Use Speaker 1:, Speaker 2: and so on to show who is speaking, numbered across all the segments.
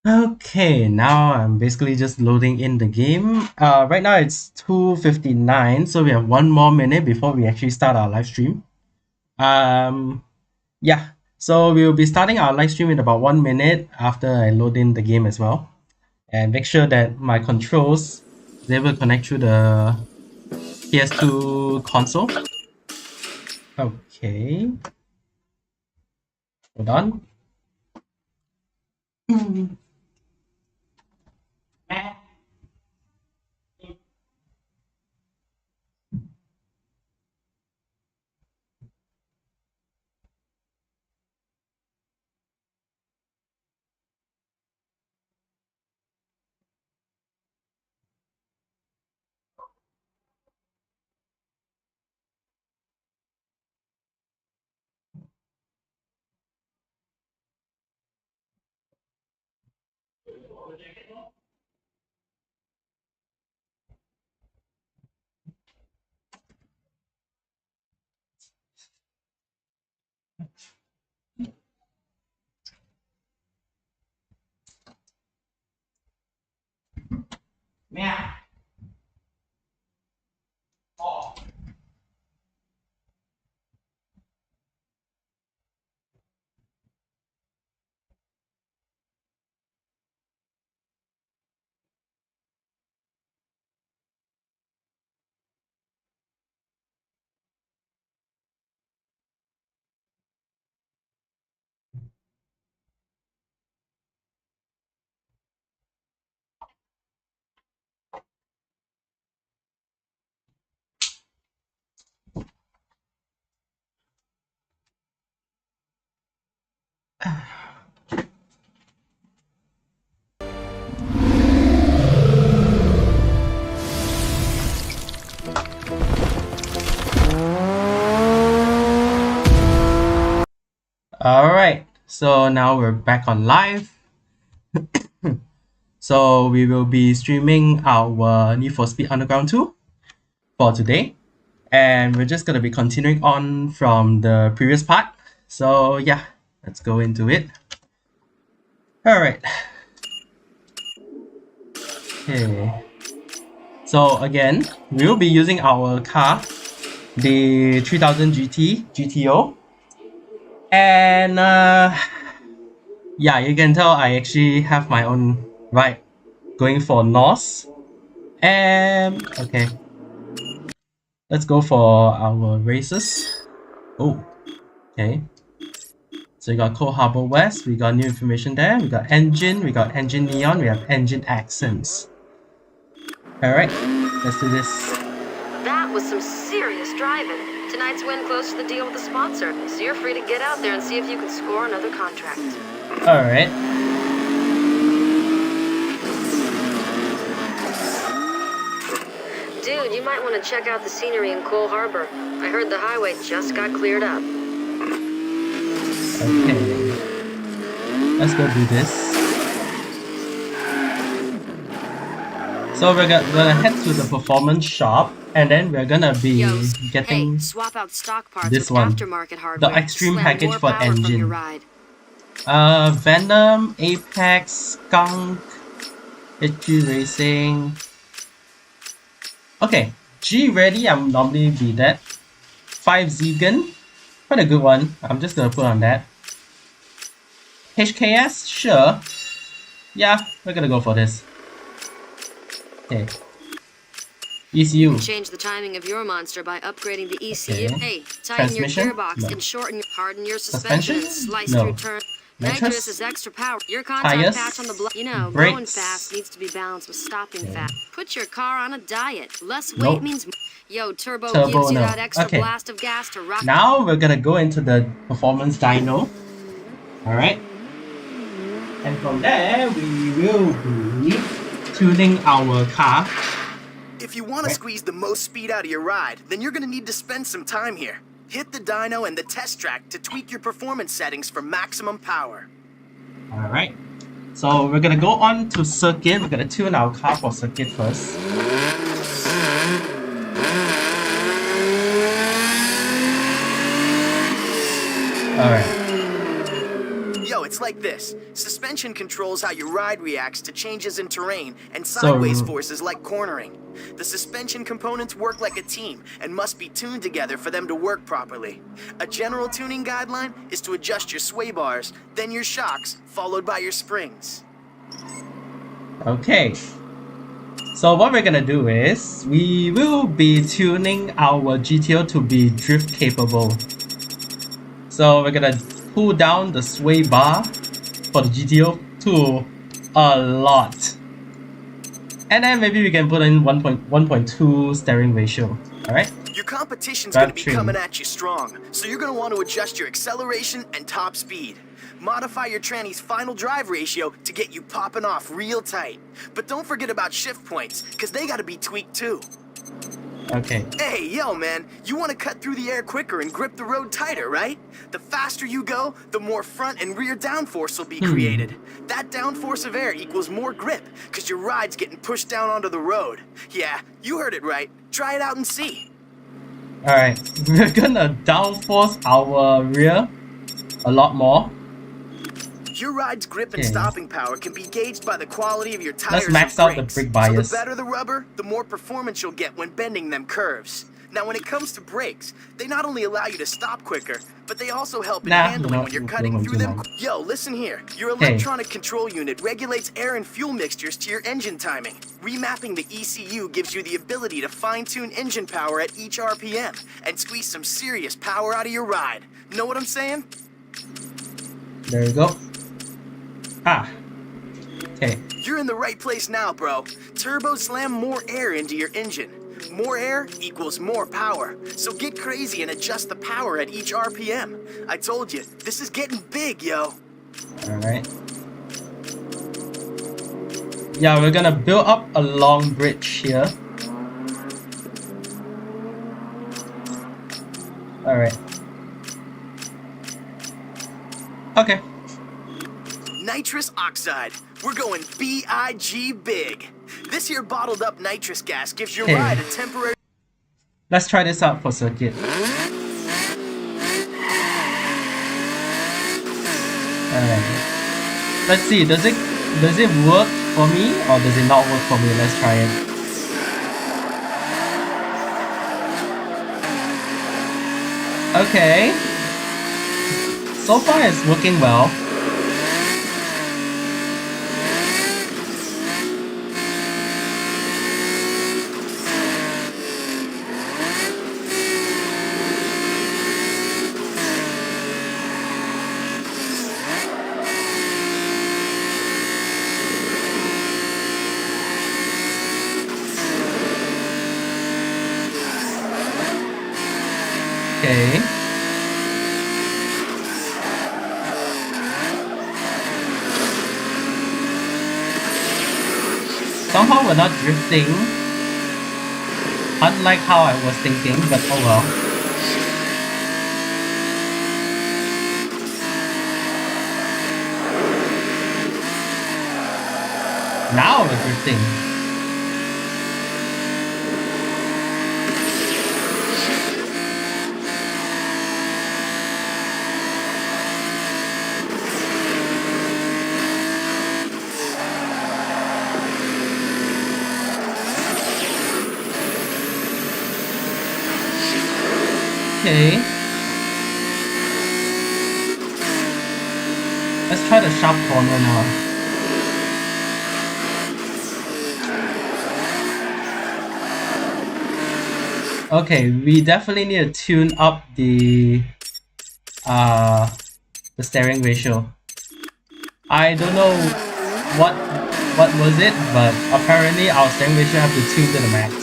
Speaker 1: Okay, now I'm basically just loading in the game. Right now it's 2:59, so we have 1 more minute before we actually start our live stream. Um, yeah, so we'll be starting our live stream in about 1 minute after I load in the game as well, and make sure that my controls is able to connect through the PS2 console. Okay, hold on. Alright, so now we're back on live. So we will be streaming our Need for Speed Underground 2 for today. And we're just gonna be continuing on from the previous part. So yeah, let's go into it. Alright. Okay. So again, we will be using our car, the 3000 GTO. And yeah, you can tell I actually have my own ride going for North. And okay, let's go for our races. Oh, okay. So we got Cold Harbor West, we got new information there, we got engine neon, we have engine accents. Alright, let's do this.
Speaker 2: That was some serious driving. Tonight's win close to the deal with the sponsor, so you're free to get out there and see if you can score another contract.
Speaker 1: Alright.
Speaker 2: Dude, you might want to check out the scenery in Coal Harbor. I heard the highway just got cleared up.
Speaker 1: Okay. Let's go do this. So we're gonna head to the performance shop, and then we're gonna be getting
Speaker 2: swap out stock parts
Speaker 1: this
Speaker 2: with
Speaker 1: one,
Speaker 2: aftermarket hardware.
Speaker 1: the extreme package for engine.
Speaker 2: Ride.
Speaker 1: Venom, Apex, Skunk, HG Racing. Okay, G ready. I'm normally be that. 5 Zegan, quite a good one. I'm just gonna put on that. HKS, sure. Yeah, we're gonna go for this. Okay. ECU.
Speaker 2: You can change the timing of your monster by upgrading the ECU.
Speaker 1: Okay.
Speaker 2: Hey, tighten your
Speaker 1: Transmission?
Speaker 2: gearbox
Speaker 1: No.
Speaker 2: and harden your suspension and slice
Speaker 1: No.
Speaker 2: through turn.
Speaker 1: Nitrous?
Speaker 2: Nitrous is extra power. Your contact
Speaker 1: Tires?
Speaker 2: patch on the block. You know,
Speaker 1: Brakes?
Speaker 2: going fast needs to be balanced with stopping
Speaker 1: Okay.
Speaker 2: fast. Put your car on a diet. Less weight
Speaker 1: Nope.
Speaker 2: means Yo, Turbo
Speaker 1: Turbo,
Speaker 2: gives you
Speaker 1: no.
Speaker 2: that extra
Speaker 1: Okay.
Speaker 2: blast of gas to rock.
Speaker 1: Now we're gonna go into the performance dyno. Alright. And from there, we will be tuning our car.
Speaker 3: If you want to squeeze the most speed out of your ride, then you're going to need to spend some time here. Hit the dyno and the test track to tweak your performance settings for maximum power.
Speaker 1: Alright. So we're gonna go on to circuit. We're gonna tune our car for circuit first. Alright.
Speaker 3: Yo, it's like this. Suspension controls how your ride reacts to changes in terrain and sideways forces like cornering. The suspension components work like a team and must be tuned together for them to work properly. A general tuning guideline is to adjust your sway bars, then your shocks, followed by your springs.
Speaker 1: Okay. So what we're gonna do is, we will be tuning our GTO to be drift capable. So we're gonna pull down the sway bar for the GTO to a lot. And then maybe we can put in 1.2 steering ratio. Alright?
Speaker 3: Your competition's going to be
Speaker 1: trim.
Speaker 3: coming at you strong, so you're going to want to adjust your acceleration and top speed. Modify your tranny's final drive ratio to get you popping off real tight. But don't forget about shift points, because they got to be tweaked too.
Speaker 1: Okay.
Speaker 3: Hey, yo, man, you want to cut through the air quicker and grip the road tighter, right? The faster you go, the more front and rear downforce will be created. That downforce of air equals more grip, because your ride's getting pushed down onto the road. Yeah, you heard it right. Try it out and see.
Speaker 1: Alright, we're gonna downforce our rear a lot more.
Speaker 3: Your ride's grip and stopping power can be gauged by the quality of your tires.
Speaker 1: Let's max out the brake bias.
Speaker 3: So the better the rubber, the more performance you'll get when bending them curves. Now when it comes to brakes, they not only allow you to stop quicker, but they also help in handling when you're cutting through them. Yo, listen here. Your electronic control unit regulates air and fuel mixtures to your engine timing. Remapping the ECU gives you the ability to fine-tune engine power at each RPM and squeeze some serious power out of your ride. Know what I'm saying?
Speaker 1: There you go. Ah. Okay.
Speaker 3: You're in the right place now, bro. Turbo slam more air into your engine. More air equals more power. So get crazy and adjust the power at each RPM. I told you, this is getting big, yo.
Speaker 1: Alright. Yeah, we're gonna build up a long bridge here. Alright. Okay.
Speaker 3: Nitrous oxide. We're going B-I-G big. This here bottled up nitrous gas gives your ride a temporary...
Speaker 1: Let's try this out for circuit. Let's see, does it work for me or does it not work for me? Let's try it. Okay. So far it's working well. Okay. Somehow we're not drifting, unlike how I was thinking, but oh well. Now we're drifting. Okay. Let's try the sharp corner now. Okay, we definitely need to tune up the steering ratio. I don't know what was it, but apparently our steering ratio have to tune to the max.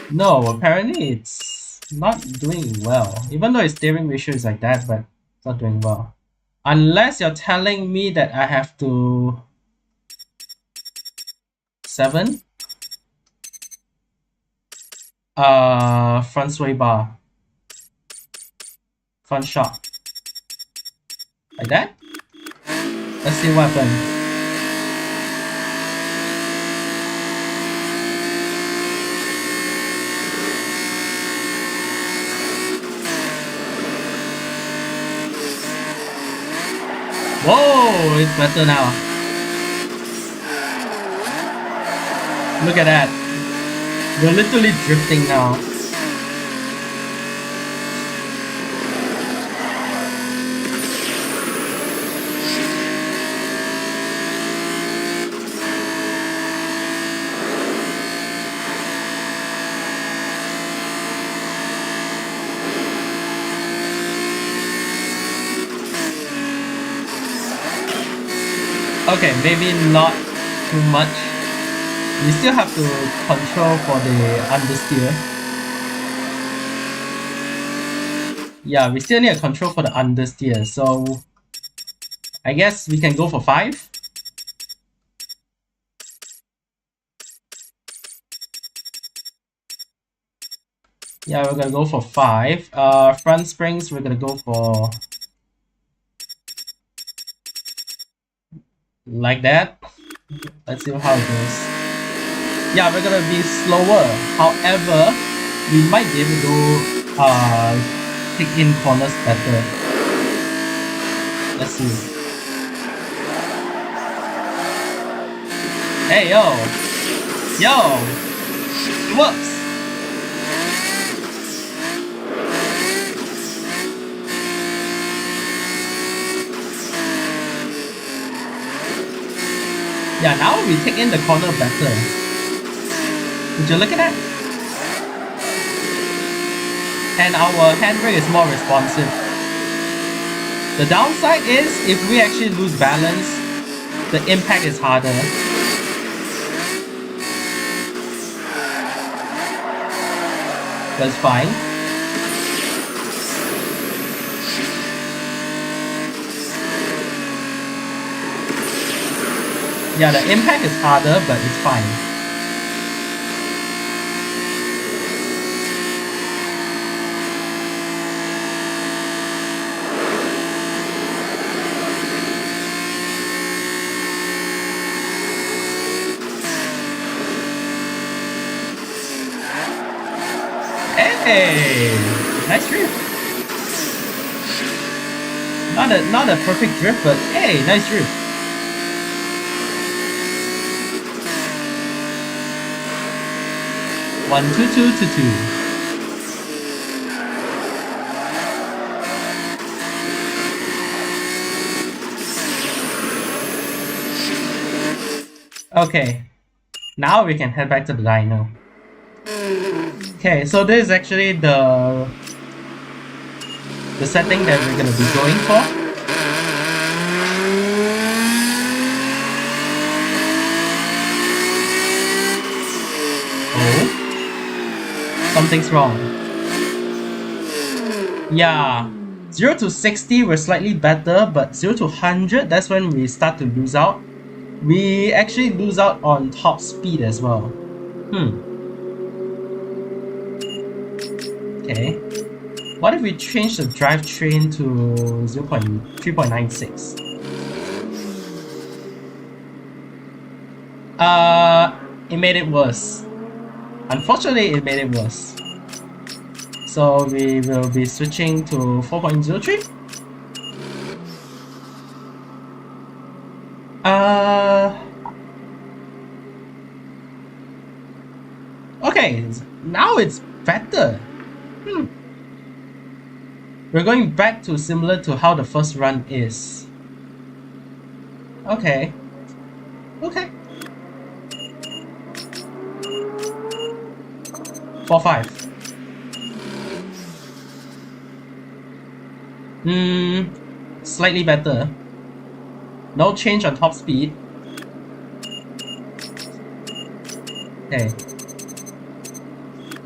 Speaker 1: No, apparently it's not doing well. Even though its steering ratio is like that, but it's not doing well. Unless you're telling me that I have to 7 front sway bar, front shock, like that. Let's see what happens. Whoa, it's better now. Look at that. We're literally drifting now. Okay, maybe not too much. We still have to control for the understeer. Yeah, we still need a control for the understeer, so I guess we can go for 5. Yeah, we're gonna go for 5. Front springs, we're gonna go for like that. Let's see how it goes. Yeah, we're gonna be slower. However, we might be able to kick in corners better. Let's see. Hey, yo! Yo! It works! Yeah, now we take in the corner better. Would you look at that? And our handbrake is more responsive. The downside is if we actually lose balance, the impact is harder. That's fine. Yeah, the impact is harder, but it's fine. Hey, nice drift. Not a perfect drift, but hey, nice drift. One, two, two, two, two. Okay, now we can head back to the dyno. Okay, so this is actually the setting that we're gonna be going for. Oh, something's wrong. Yeah, 0 to 60 we're slightly better, but 0 to 100, that's when we start to lose out. We actually lose out on top speed as well. Okay. What if we change the drivetrain to 3.96? It made it worse. Unfortunately, it made it worse. So we will be switching to 4.03. Okay, now it's better. We're going back to similar to how the first run is. Okay. Okay. 4.5. Slightly better. No change on top speed. Okay.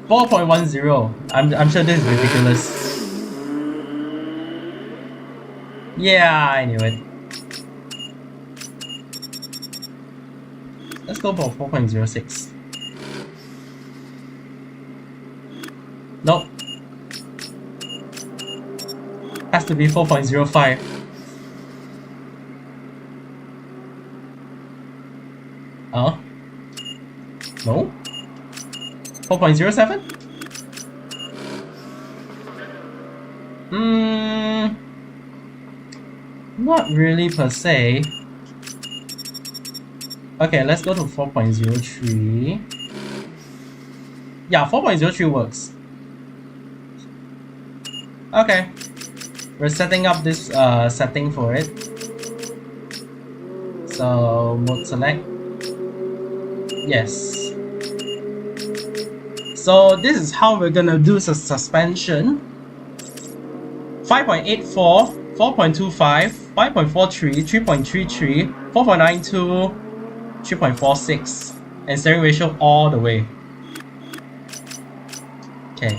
Speaker 1: 4.10. I'm sure this is ridiculous. Yeah, I knew it. Let's go for 4.06. Nope. Has to be 4.05. Oh? No? 4.07? Not really per se. Okay, let's go to 4.03. Yeah, 4.03 works. Okay. We're setting up this setting for it. So, mode select. Yes. So, this is how we're gonna do the suspension. 5.84, 4.25, 5.43, 3.33, 4.92, 3.46, and steering ratio all the way. Okay.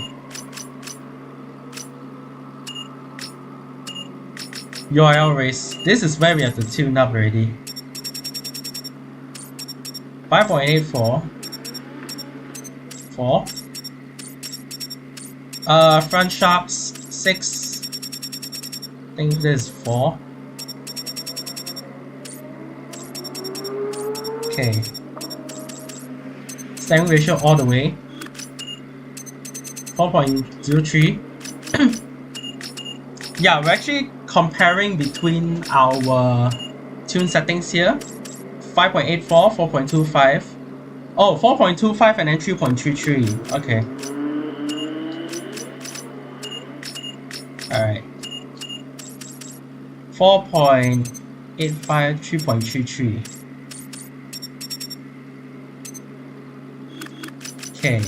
Speaker 1: URL race. This is where we have to tune up already. 5.84. 4. Front shocks 6. I think this is 4. Okay. Steering ratio all the way. 4.03. Yeah, we're actually comparing between our tune settings here. 5.84, 4.25. Oh, 4.25 and then 3.33. Okay. Alright. 4.85, 3.33. Okay.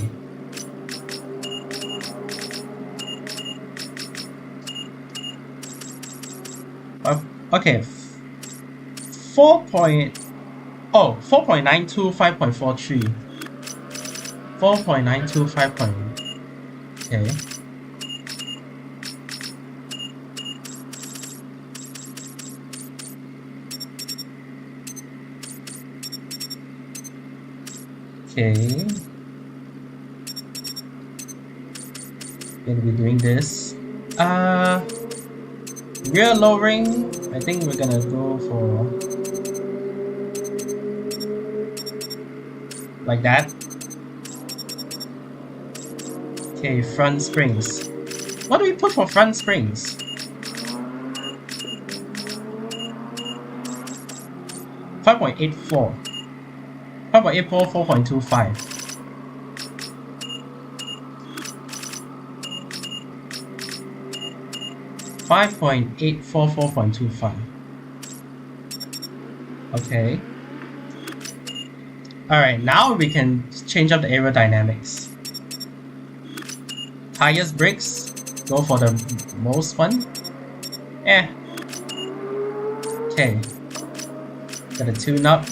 Speaker 1: Okay. 4.92, 5.43. 4.92, 5. Okay. Okay. Gonna be doing this. Rear lowering. I think we're gonna go for like that. Okay, front springs. What do we put for front springs? 5.84. 5.84, 4.25. 5.84, 4.25. Okay. Alright, now we can change up the aerodynamics. Tires, brakes, go for the most one. Okay. Gotta tune up.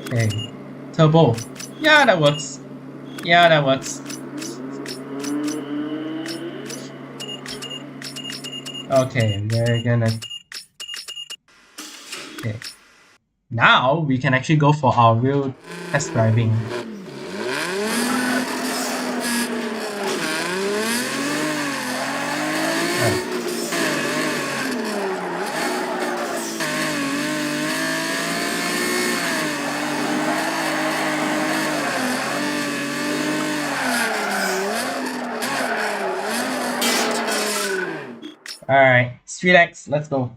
Speaker 1: Okay. Turbo. Yeah, that works. Yeah, that works. Okay, we're gonna... Okay. Now, we can actually go for our real test driving. Alright, Street X, let's go.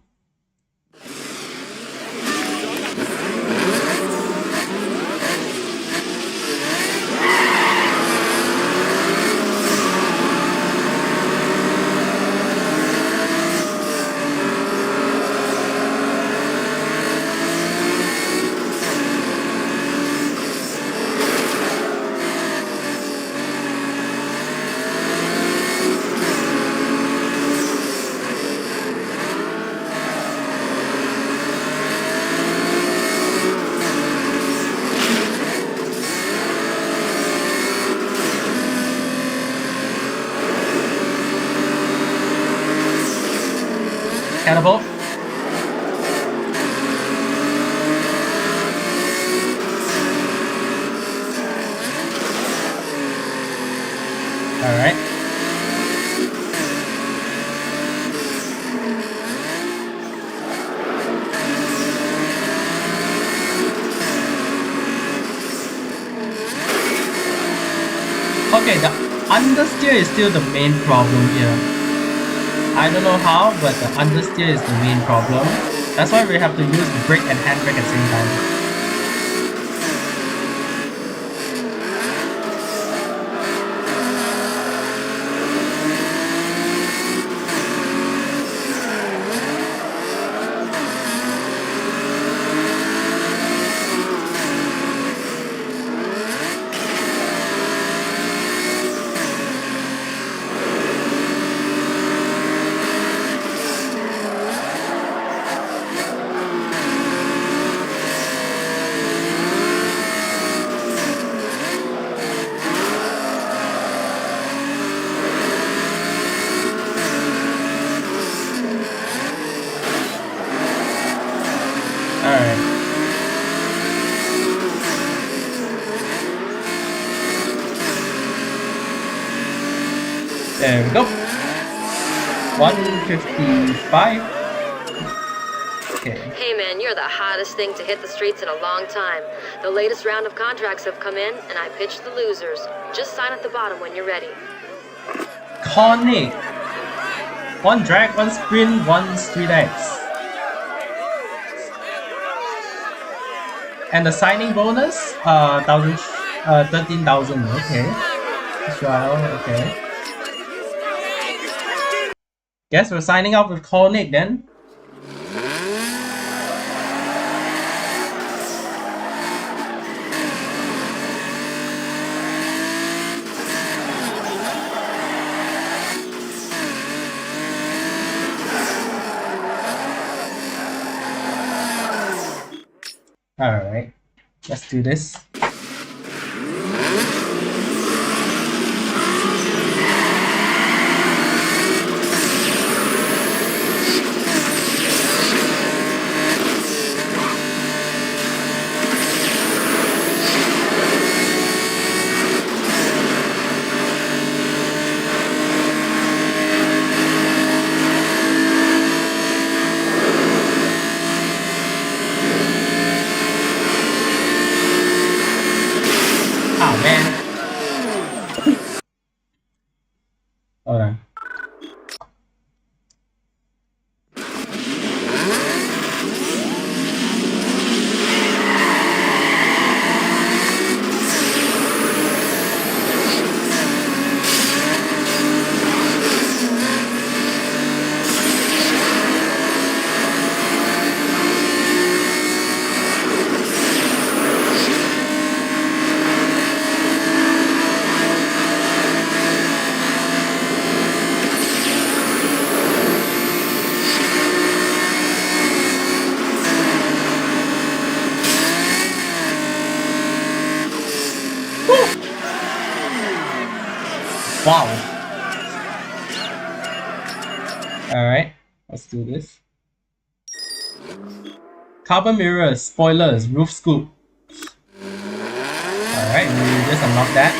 Speaker 1: Catapult. Alright. Okay, the understeer is still the main problem here. I don't know how, but the understeer is the main problem. That's why we have to use brake and handbrake at the same time. Alright. There we go. 155. Okay.
Speaker 2: Hey man, you're the hottest thing to hit the streets in a long time. The latest round of contracts have come in, and I pitched the losers. Just sign at the bottom when you're ready.
Speaker 1: Conic. 1 drag, 1 sprint, 1 street X. And the signing bonus, 13,000. Okay. Trial. Okay. Guess we're signing up with Conic then. Alright, let's do this. Okay,
Speaker 2: 1
Speaker 1: Wow. Alright, let's do this. Carbon mirrors, spoilers, roof scoop. Alright, we just unlock that.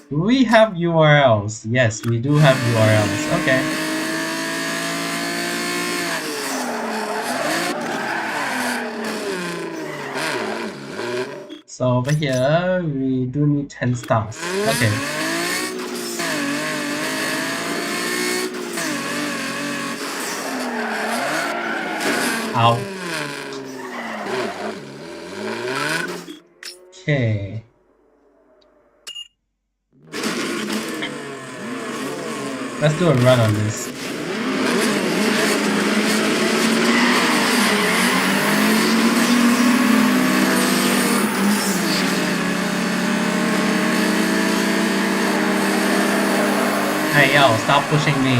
Speaker 1: Do we have URLs? Yes, we do have URLs. Okay. So over here, we do need 10 stars. Okay. Ow. Okay. Let's do a run on this. Hey yo, stop pushing me.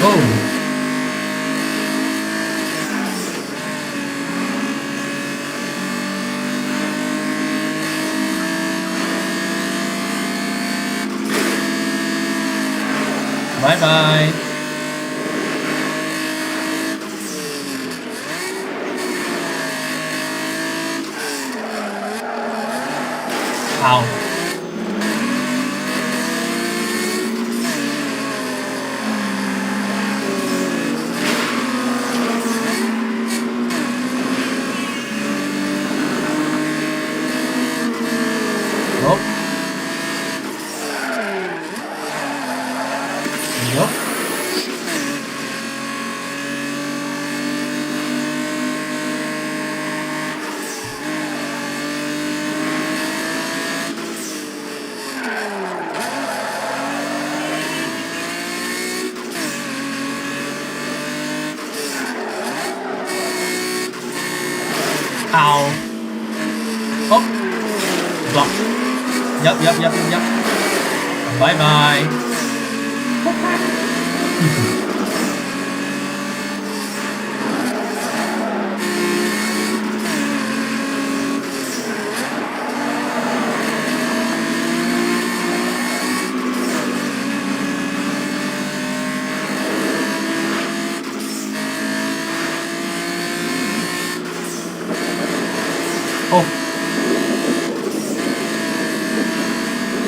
Speaker 1: Oh. Bye bye. Ow. Nope. Nope. Ow. Oh. Block. Yep. Bye bye. Oh.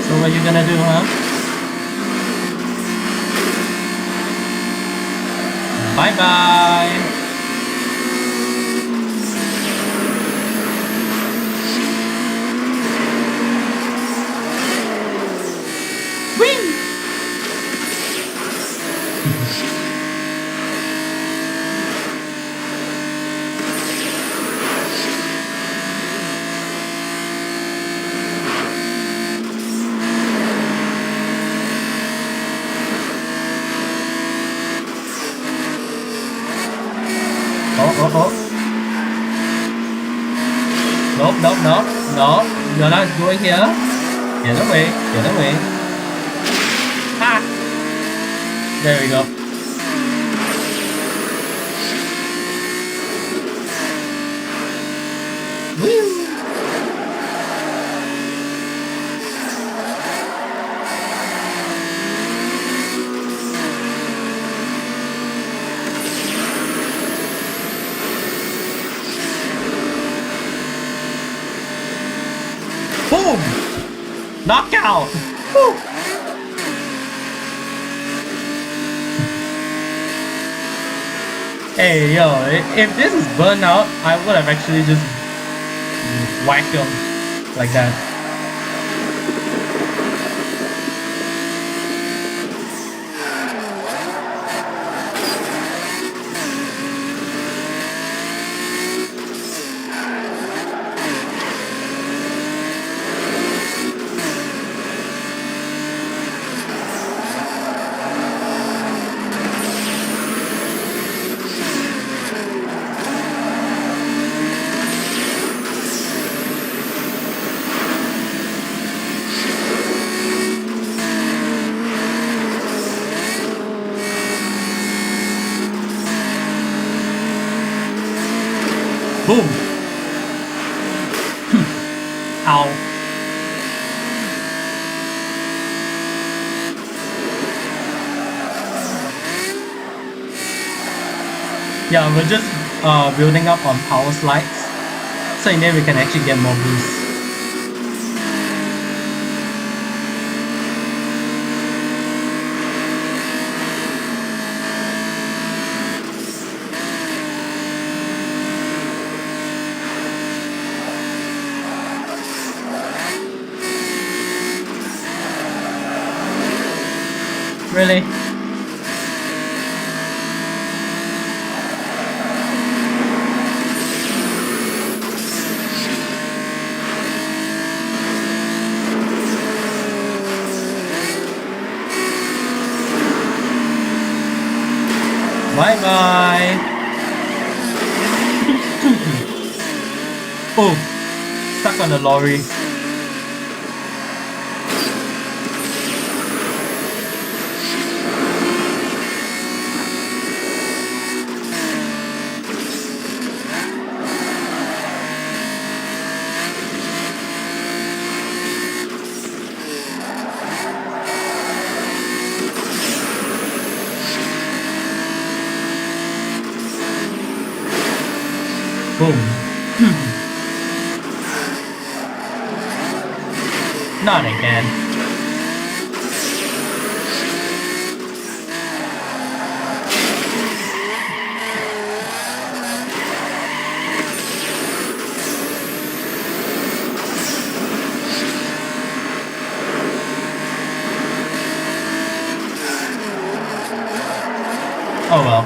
Speaker 1: So what you gonna do, huh? Bye bye. Whee! Oh. No. You're not going here. Get away. Ha! There we go. Woo! Boom! Knockout! Woo! Hey yo, if this is burnout, I would have actually just whacked him like that. Ow. Yeah, we're just building up on power slides, so in there we can actually get more boost. Really? Bye bye. Oh, stuck on the lorry. Boom. Not again. Oh well.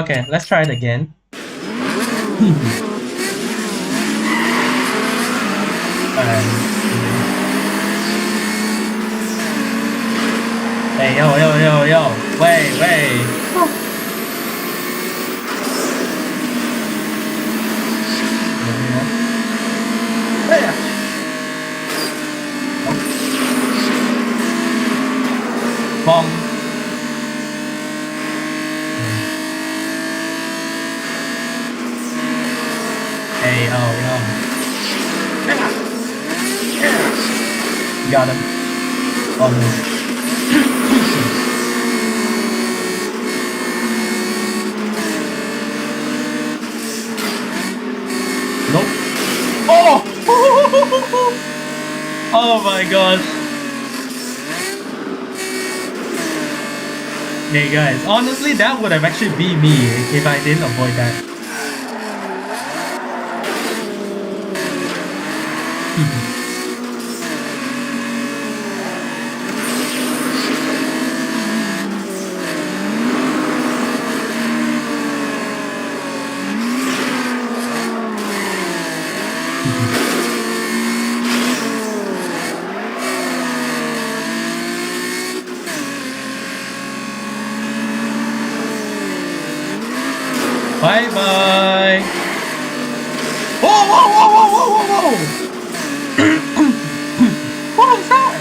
Speaker 1: Okay, let's try it again. Hey, yo, yo, yo, yo. Wait, wait. Bong. Hey, oh, yo. Got him. Almost. Nope. Oh! Oh my gosh. Hey guys, honestly that would have actually been me if I didn't avoid that. Bye bye. Whoa, whoa, whoa, whoa, whoa, whoa, whoa. What was that?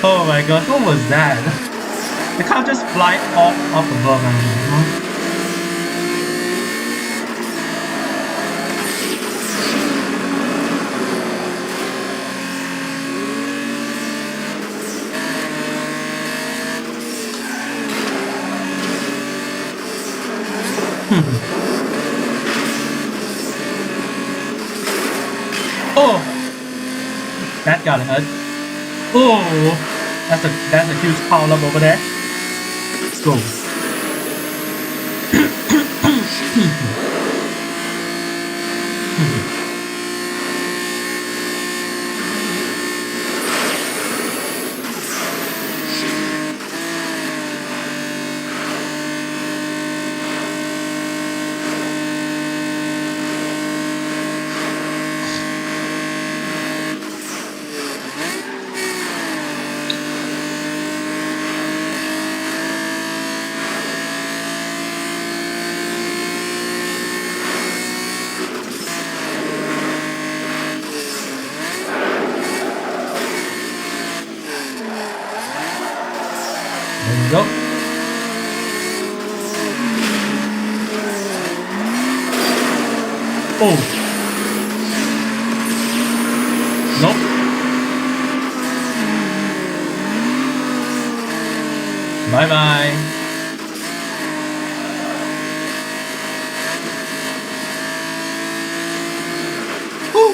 Speaker 1: Oh my gosh, what was that? The car just fly off above and oh, that got hurt. Oh, that's a huge pile up over there. Let's go. go. Oh. Nope. Bye-bye. Woo.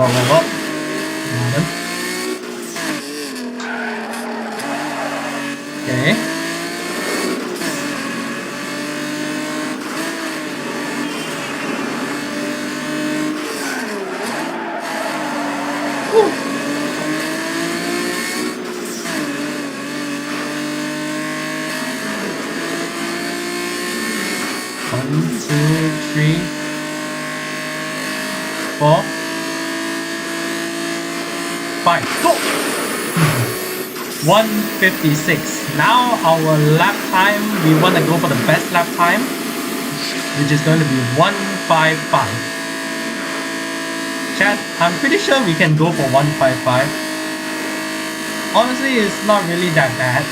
Speaker 1: Whoa. Okay. Woo. One, two, three, 4, 5, go! 1:56. Now our lap time, we want to go for the best lap time, which is going to be 1:55. Chat, I'm pretty sure we can go for 1:55. Honestly, it's not really that bad.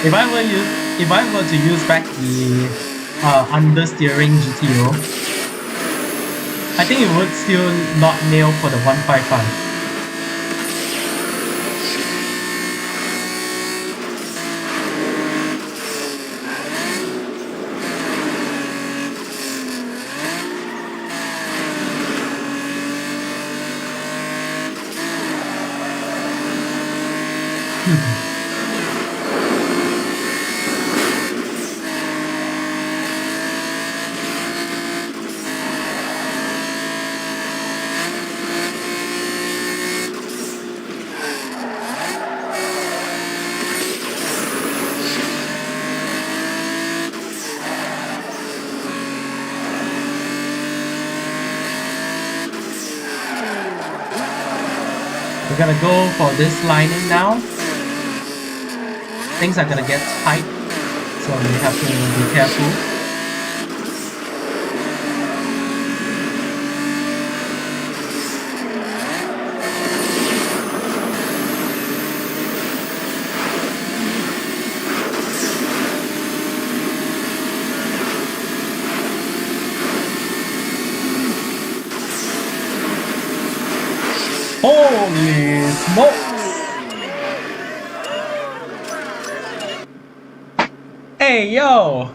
Speaker 1: If I were to use back the understeering GTO, I think it would still not nail for the 155. We're gonna go for this lining now. Things are gonna get tight, so we have to be careful. Holy smokes! Hey yo!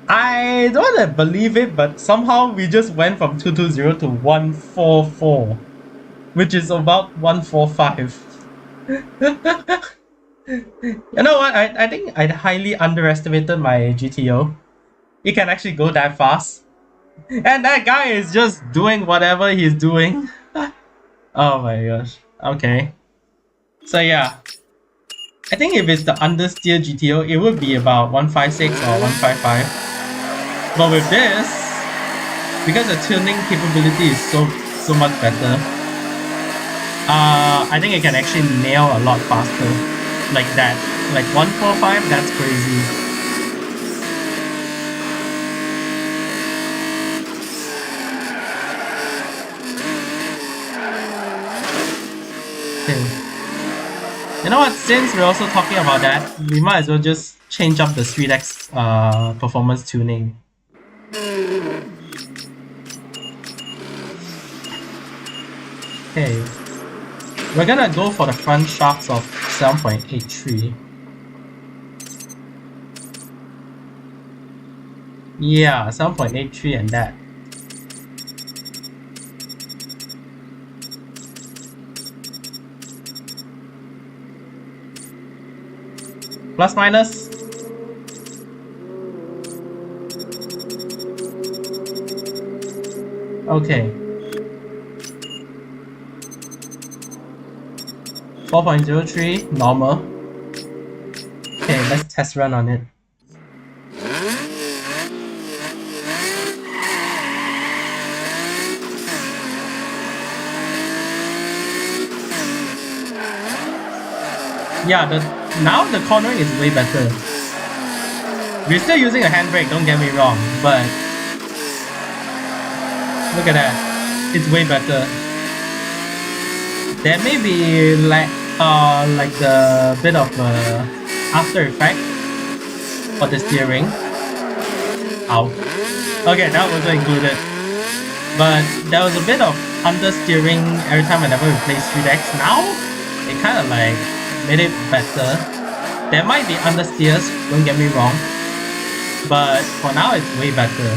Speaker 1: I don't want to believe it, but somehow we just went from 220 to 144, which is about 145. You know what? I think I highly underestimated my GTO. It can actually go that fast. And that guy is just doing whatever he's doing. Oh my gosh. Okay. So yeah. I think if it's the understeer GTO, it would be about 156 or 155. But with this, because the tuning capability is so much better, I think it can actually nail a lot faster. Like that. Like 145, that's crazy. You know what, since we're also talking about that, we might as well just change up the StreetX performance tuning. Okay, we're gonna go for the front shafts of 7.83. Yeah, 7.83 and that. Plus minus. Okay. 4.03 normal. Okay, let's test run on it. yeah, now the cornering is way better. We're still using a handbrake, don't get me wrong, but look at that, it's way better. There may be like the bit of after effect for the steering. Ow. Okay, that wasn't included. But there was a bit of understeering every time whenever we play Street X. Now, it kind of like made it better. There might be understeers, don't get me wrong. But for now, it's way better.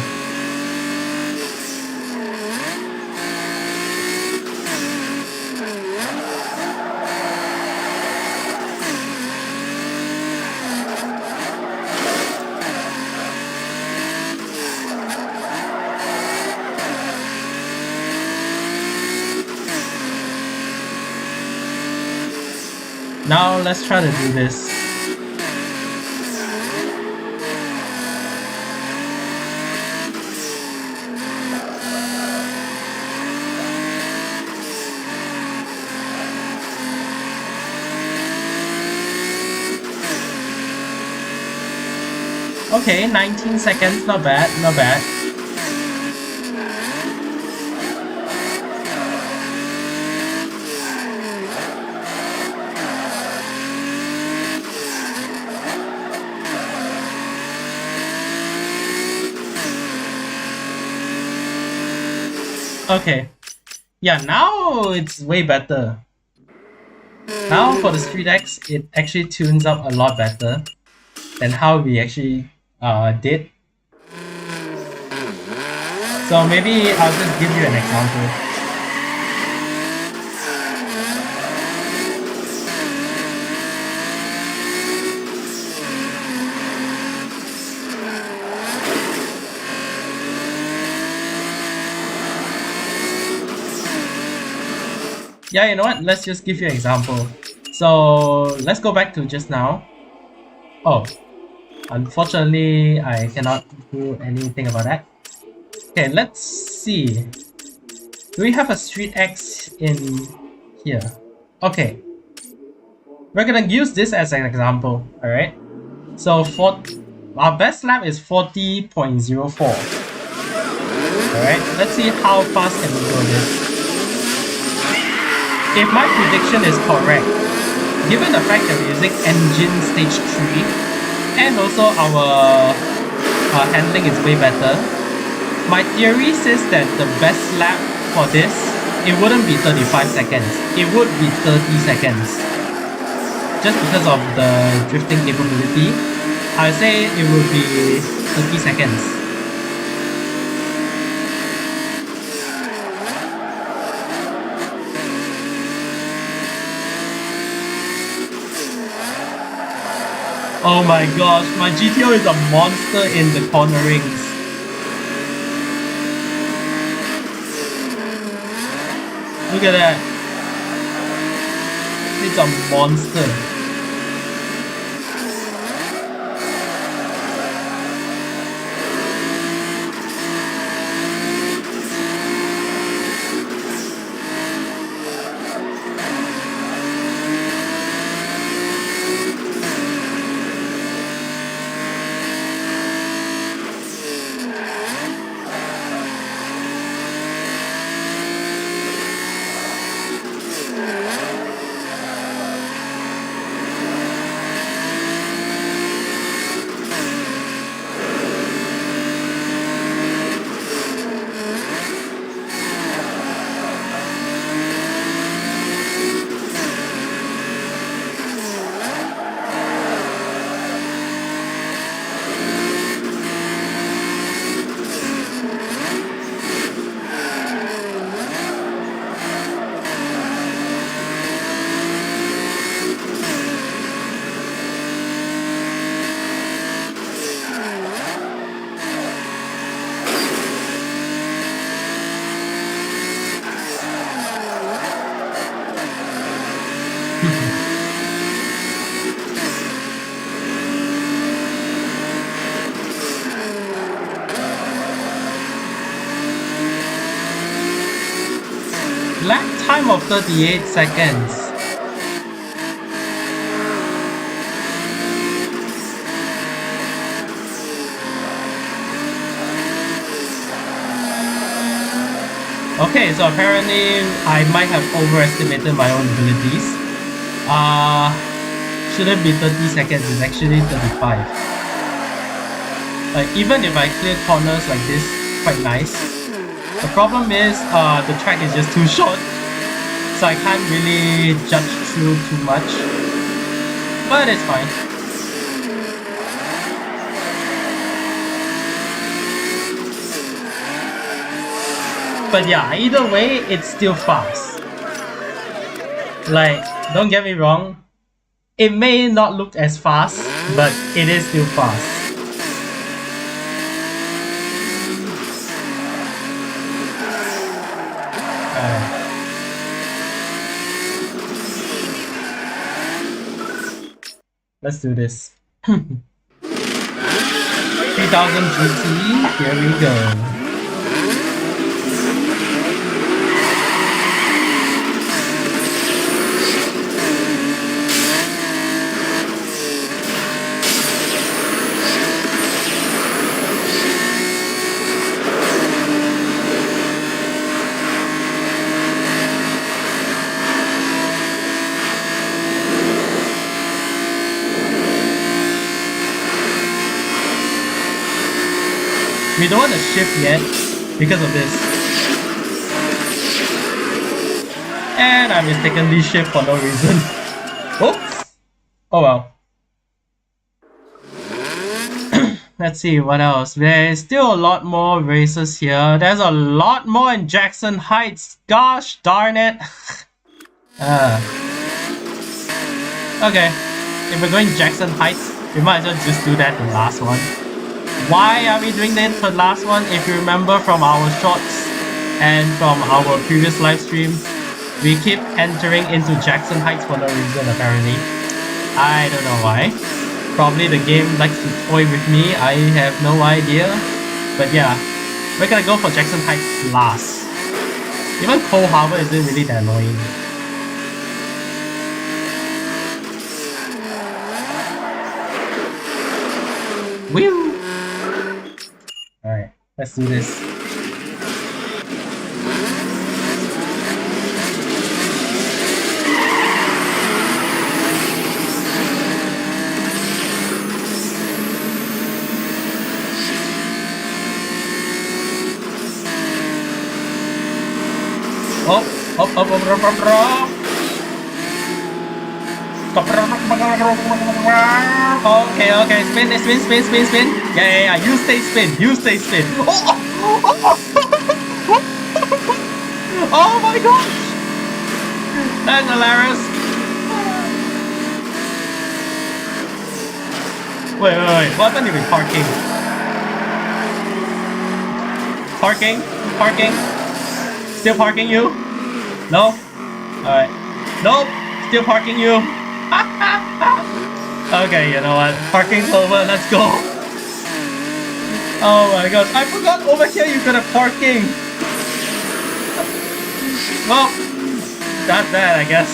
Speaker 1: Now let's try to do this. Okay, 19 seconds, not bad, not bad. Okay, yeah, now it's way better. Now for the Street X, it actually tunes up a lot better than how we actually did. So maybe I'll just give you an example. Yeah, you know what? Let's just give you an example. So let's go back to just now. Oh, unfortunately, I cannot do anything about that. Okay, let's see. Do we have a Street X in here? Okay. We're gonna use this as an example, alright? So for our best lap is 40.04. Alright, let's see how fast can we go this. If my prediction is correct, given the fact that we're using engine stage 3 and also our handling is way better, my theory says that the best lap for this, it wouldn't be 35 seconds, it would be 30 seconds. Just because of the drifting capability, I would say it would be 30 seconds. Oh my gosh, my GTO is a monster in the cornerings. Look at that. It's a monster. Lap time of 38 seconds. Okay, so apparently I might have overestimated my own abilities. Shouldn't be 30 seconds, it's actually 35. Like, even if I clear corners like this, quite nice. The problem is, the track is just too short, so I can't really judge through too much. But it's fine. But yeah, either way, it's still fast. Like, don't get me wrong, it may not look as fast, but it is still fast. Let's do this. 3000 GT, here we go. We don't want to shift yet because of this. And I mistakenly shift for no reason. Oops! Oh well. Let's see what else. There's still a lot more races here. There's a lot more in Jackson Heights. Gosh darn it. Okay. If we're going Jackson Heights, we might as well just do that the last one. Why are we doing that for the last one? If you remember from our shorts and from our previous live stream, we keep entering into Jackson Heights for no reason apparently. I don't know why. Probably the game likes to toy with me, I have no idea. But yeah, we're gonna go for Jackson Heights last. Even Cole Harbor isn't really that annoying. Woo! Alright, let's do this. Up. Okay, spin. Yeah, you stay spin. Oh my gosh! That's hilarious. Wait. What happened if we parking? Still parking you? No? Alright. Nope! Still parking you. Okay, you know what? Parking's over, let's go. Oh my gosh, I forgot over here you got a parking. Well, that's that, I guess.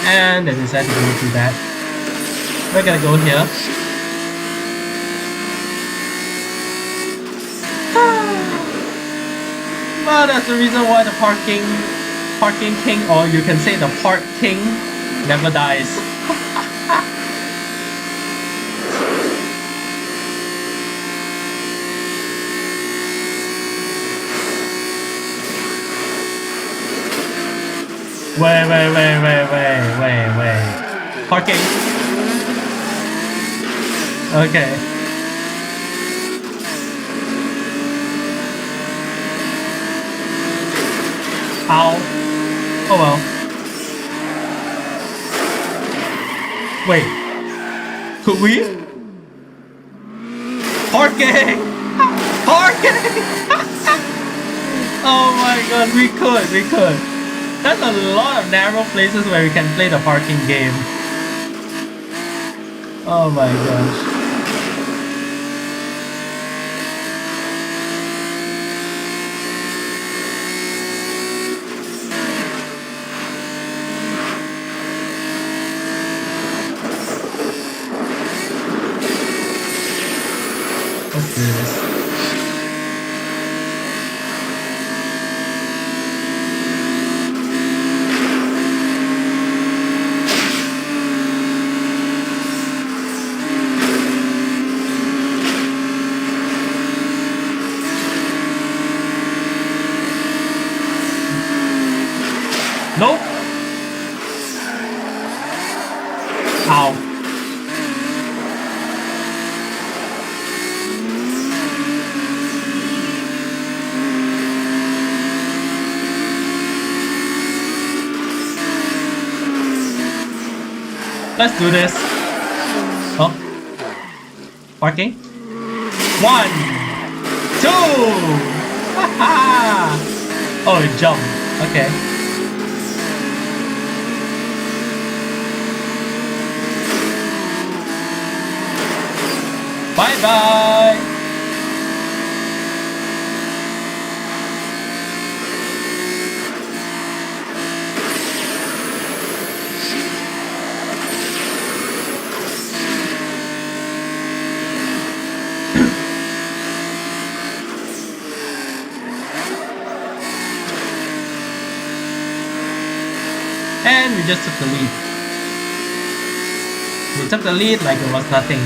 Speaker 1: And they decided to go through that. We're gonna go here. Well, that's the reason why the parking king, or you can say the park king, never dies. Wait. Parking. Okay. Ow. Oh well. Wait. Could we? Parking! Oh my god, we could. That's a lot of narrow places where we can play the parking game. Oh my gosh. Let's do this. Let's do this. Oh. Parking. 1, 2. Haha. Oh, it jumped. Okay. Bye-bye. And we just took the lead. We took the lead like it was nothing.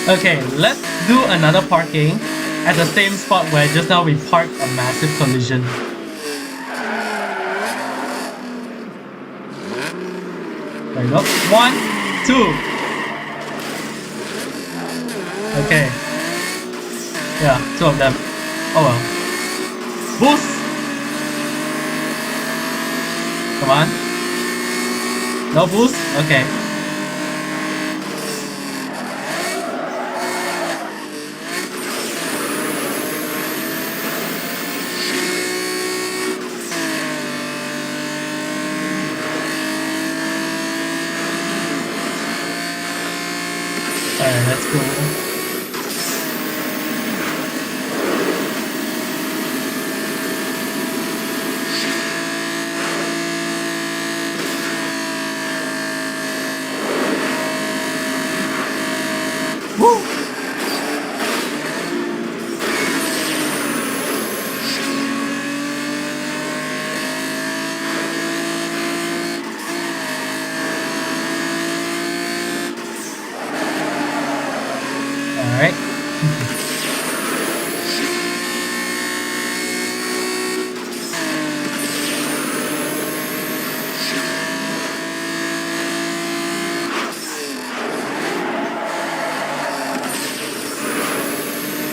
Speaker 1: Okay, let's do another parking at the same spot where just now we parked a massive collision. There we go. 1, 2. Okay. Yeah, 2 of them. Oh well. Boost! Come on. No boost? Okay. Alright, let's go. Woo! Alright.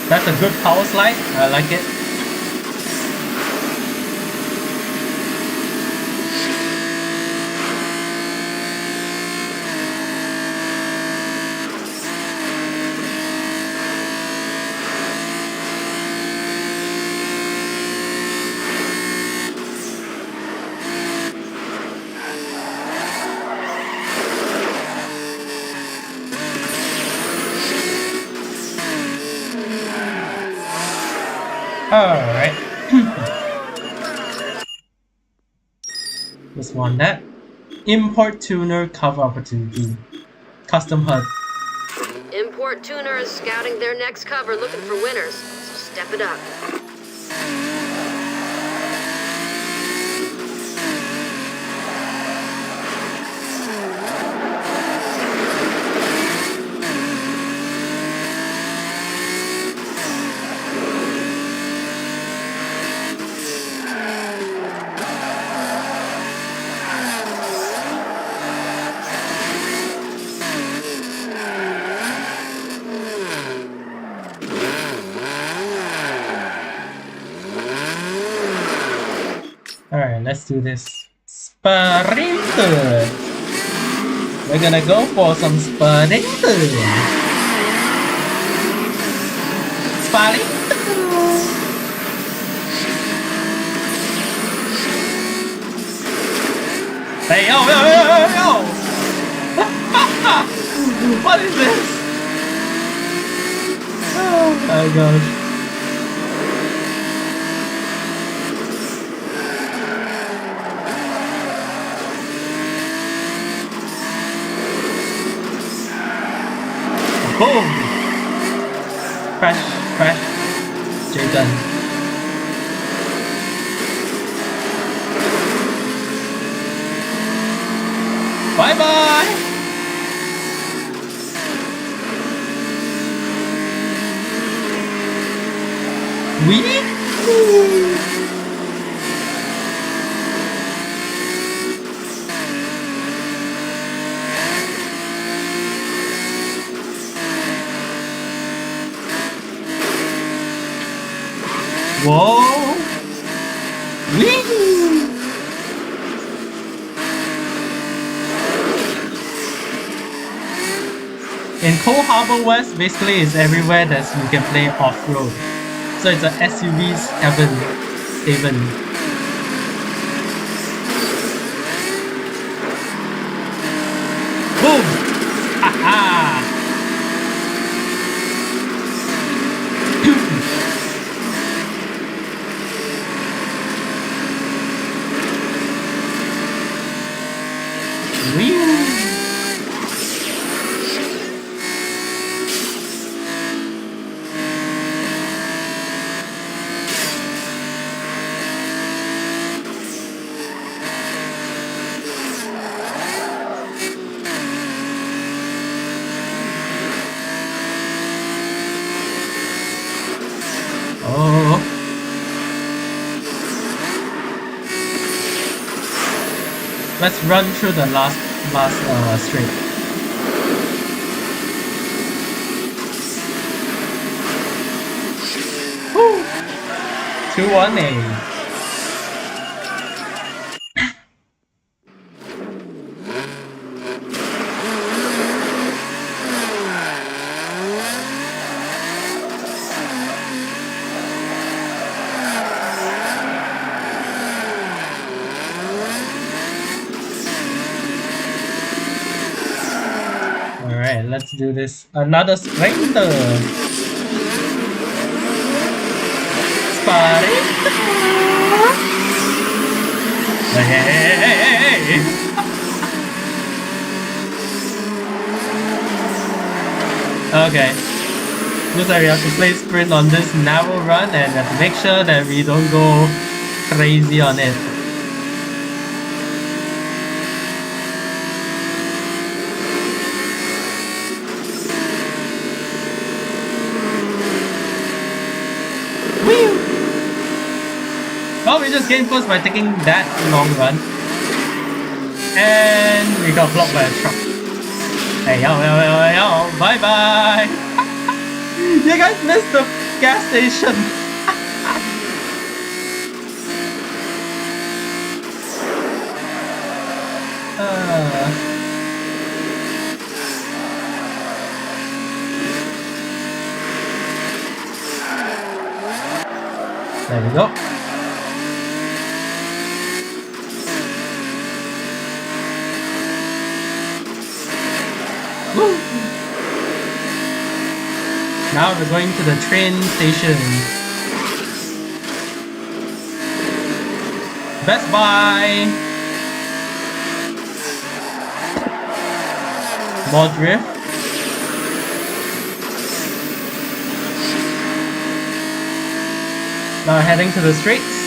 Speaker 1: That's a good power slide. I like it. Alright. Just want that. Import tuner cover opportunity. Custom HUD.
Speaker 2: Import tuner is scouting their next cover looking for winners, so step it up.
Speaker 1: Alright, let's do this. Sprinter! We're gonna go for some sprinter! Sprinter! Hey, yo, yo, yo, yo, yo! What is this? Oh my gosh. Boom! Crash, crash. Jason. Bye bye! Wee? Whoa! Wee! In Cold Harbor West, basically it's everywhere that you can play off-road. So it's a SUV's haven. Boom! Haha! Oh. Let's run through the last straight. Woo! 2-1-A. Alright, let's do this. Another sprinter! Sprinter! Hey! Okay. Looks like we have to play sprint on this narrow run and have to make sure that we don't go crazy on it. Well, we just gained first by taking that long run. And we got blocked by a truck. Hey, yo, yo, yo, yo, bye bye! You guys missed the gas station! There we go. Woo! Now we're going to the train station. Best Buy! More drift. Now heading to the straights.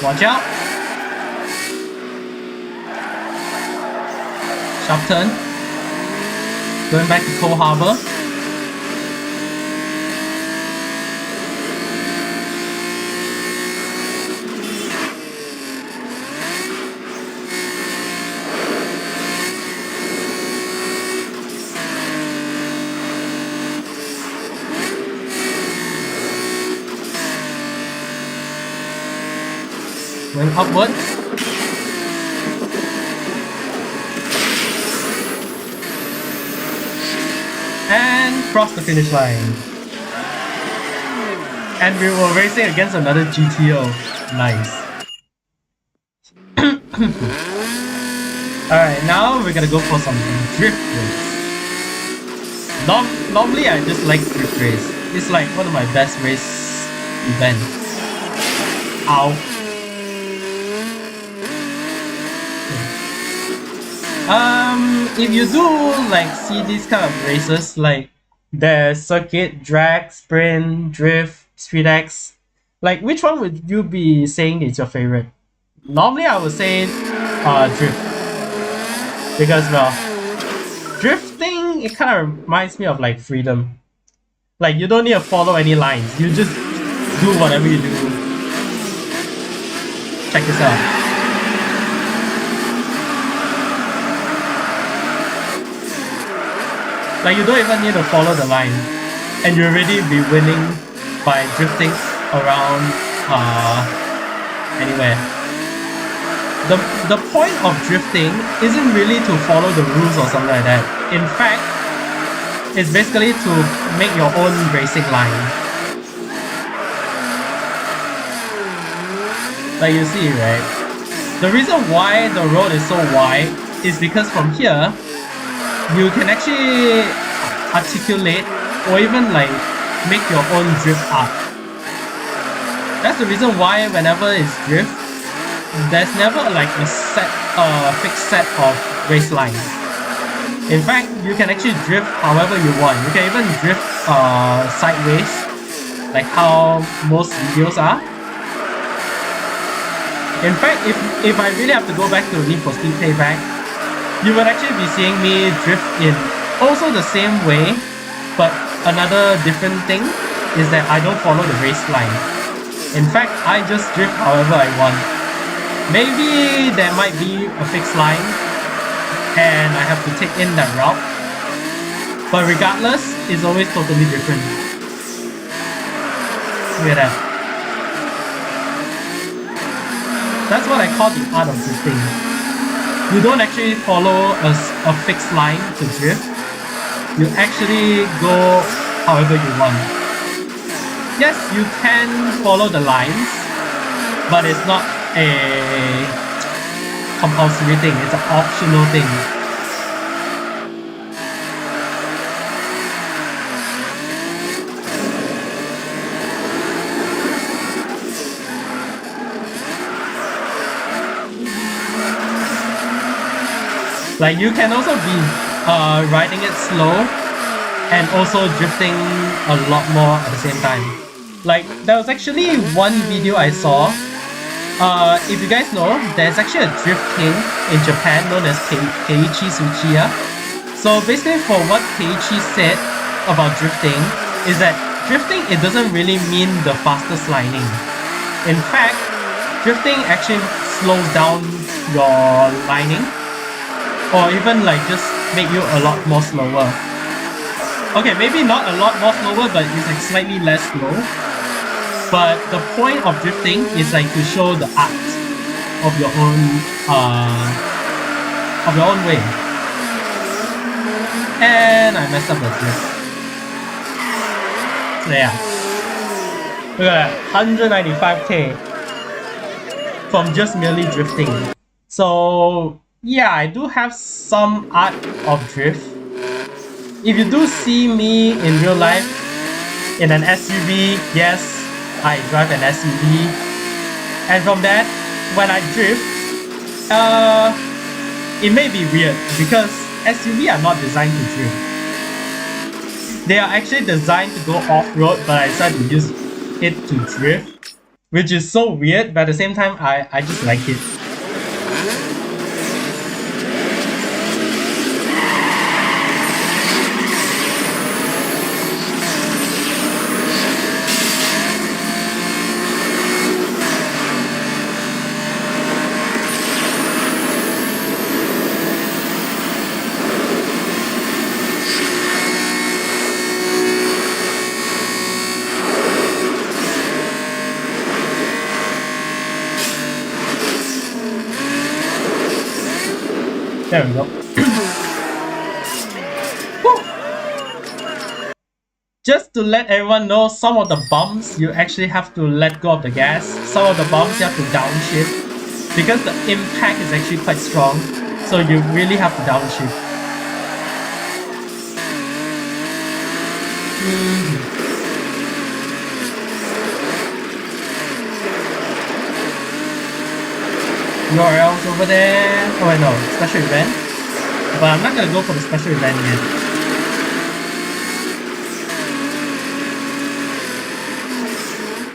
Speaker 1: Watch out! Sharp turn. Going back to Cold Harbor. upwards. And cross the finish line. And we were racing against another GTO. Nice. Alright, now we're gonna go for some drift race. Normally I just like drift race. It's like one of my best race events. Ow. If you do like see these kind of races, like the circuit, drag, sprint, drift, street X, like which one would you be saying is your favorite? Normally I would say drift, because well, drifting, it kind of reminds me of like freedom. Like you don't need to follow any lines, you just do whatever you do. Check this out. Like you don't even need to follow the line, and you already be winning by drifting around anywhere. The point of drifting isn't really to follow the rules or something like that. In fact, it's basically to make your own racing line. Like you see, right? The reason why the road is so wide is because from here you can actually articulate or even like make your own drift art. That's the reason why whenever it's drift, there's never like a fixed set of race lines. In fact, you can actually drift however you want. You can even drift sideways, like how most videos are. In fact, if I really have to go back to Need for Speed Payback, you would actually be seeing me drift in also the same way, but another different thing is that I don't follow the race line. In fact, I just drift however I want. Maybe there might be a fixed line and I have to take in that route, but regardless, it's always totally different. Look at that. That's what I call the art of drifting. You don't actually follow a fixed line to drift. You actually go however you want. Yes, you can follow the lines, but it's not a compulsory thing, it's an optional thing. Like you can also be riding it slow and also drifting a lot more at the same time. Like there was actually one video I saw. If you guys know, there's actually a drift king in Japan known as Keiichi Tsuchiya. So basically for what Keiichi said about drifting is that drifting, it doesn't really mean the fastest lining. In fact, drifting actually slows down your lining, or even like just make you a lot more slower. Okay, maybe not a lot more slower, but it's like slightly less slow. But the point of drifting is like to show the art of your own way. And I messed up the drift. So yeah. Look at that, 195k from just merely drifting. So yeah, I do have some art of drift. If you do see me in real life in an SUV, yes, I drive an SUV. And from that, when I drift, it may be weird because SUV are not designed to drift. They are actually designed to go off-road, but I decided to use it to drift, which is so weird, but at the same time, I just like it. There we go. Woo! Just to let everyone know, some of the bumps you actually have to let go of the gas. Some of the bumps you have to downshift because the impact is actually quite strong. So you really have to downshift. URLs over there. Oh wait, no, special event. But I'm not gonna go for the special event yet.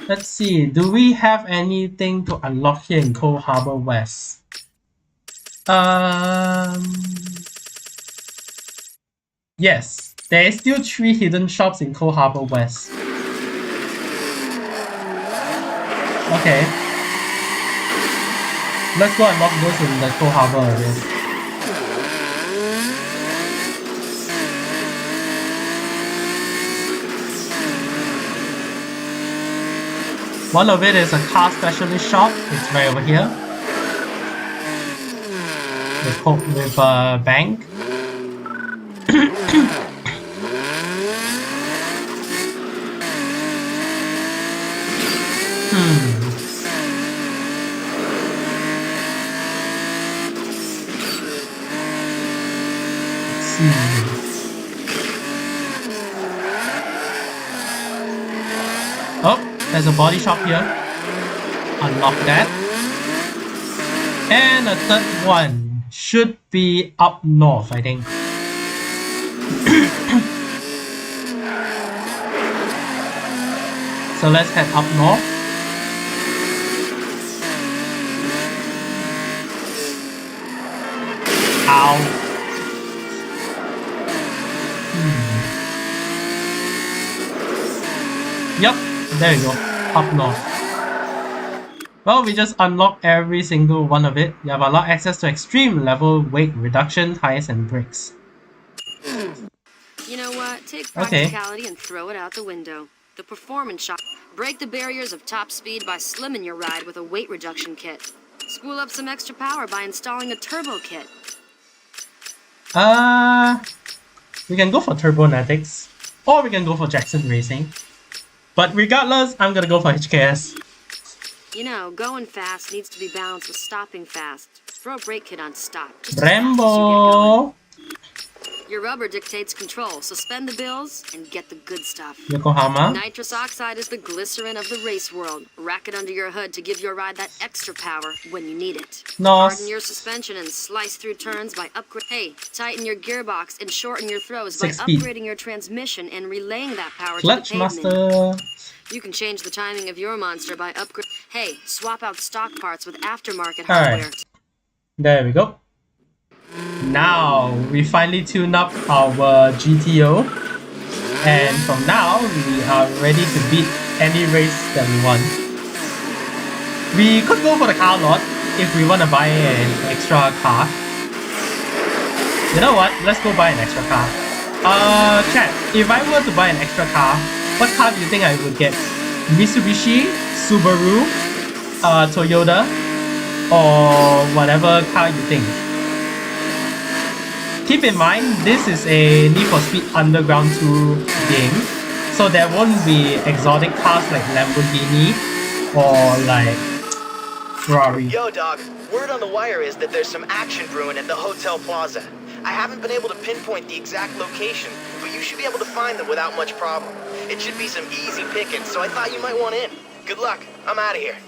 Speaker 1: Let's see, do we have anything to unlock here in Cold Harbor West? Yes, there is still 3 hidden shops in Cold Harbor West. Okay. Let's go unlock those in the Cold Harbor area. One of it is a car specialist shop. It's right over here. With a bank. Let's see. Oh, there's a body shop here. Unlock that. And a third one should be up north, I think. So let's head up north. Ow. Yep, there you go. Up north. Well, we just unlocked every single one of it. You have unlocked access to extreme level, weight reduction, tires, and brakes.
Speaker 2: You know what? Take practicality and throw it out the window. The performance shop. Break the barriers of top speed by slimming your ride with a weight reduction kit. Spool up some extra power by installing a turbo kit.
Speaker 1: We can go for Turbonetics, or we can go for Jackson Racing. But regardless, I'm gonna go for HKS.
Speaker 2: You know, going fast needs to be balanced with stopping fast. Throw a brake kit on stop. Just
Speaker 1: Rambo!
Speaker 2: Your rubber dictates control, so spend the bills and get the good stuff.
Speaker 1: Yokohama.
Speaker 2: Nitrous oxide is the glycerin of the race world. Rack it under your hood to give your ride that extra power when you need it. Harden your suspension and slice through turns by upgrade. Hey, tighten your gearbox and shorten your throws by upgrading your transmission and relaying that power to the pavement.
Speaker 1: Master.
Speaker 2: You can change the timing of your monster by upgrade. Hey, swap out stock parts with aftermarket hardware.
Speaker 1: There we go. Now we finally tune up our GTO, and from now we are ready to beat any race that we want. We could go for the car lot if we want to buy an extra car. You know what? Let's go buy an extra car. Chat, if I were to buy an extra car, what car do you think I would get? Mitsubishi, Subaru, Toyota, or whatever car you think. Keep in mind, this is a Need for Speed Underground 2 game, so there won't be exotic cars like Lamborghini or like Ferrari.
Speaker 3: Yo, dog. Word on the wire is that there's some action brewing at the Hotel Plaza. I haven't been able to pinpoint the exact location, but you should be able to find them without much problem. It should be some easy pickings, so I thought you might want in. Good luck. I'm out of here.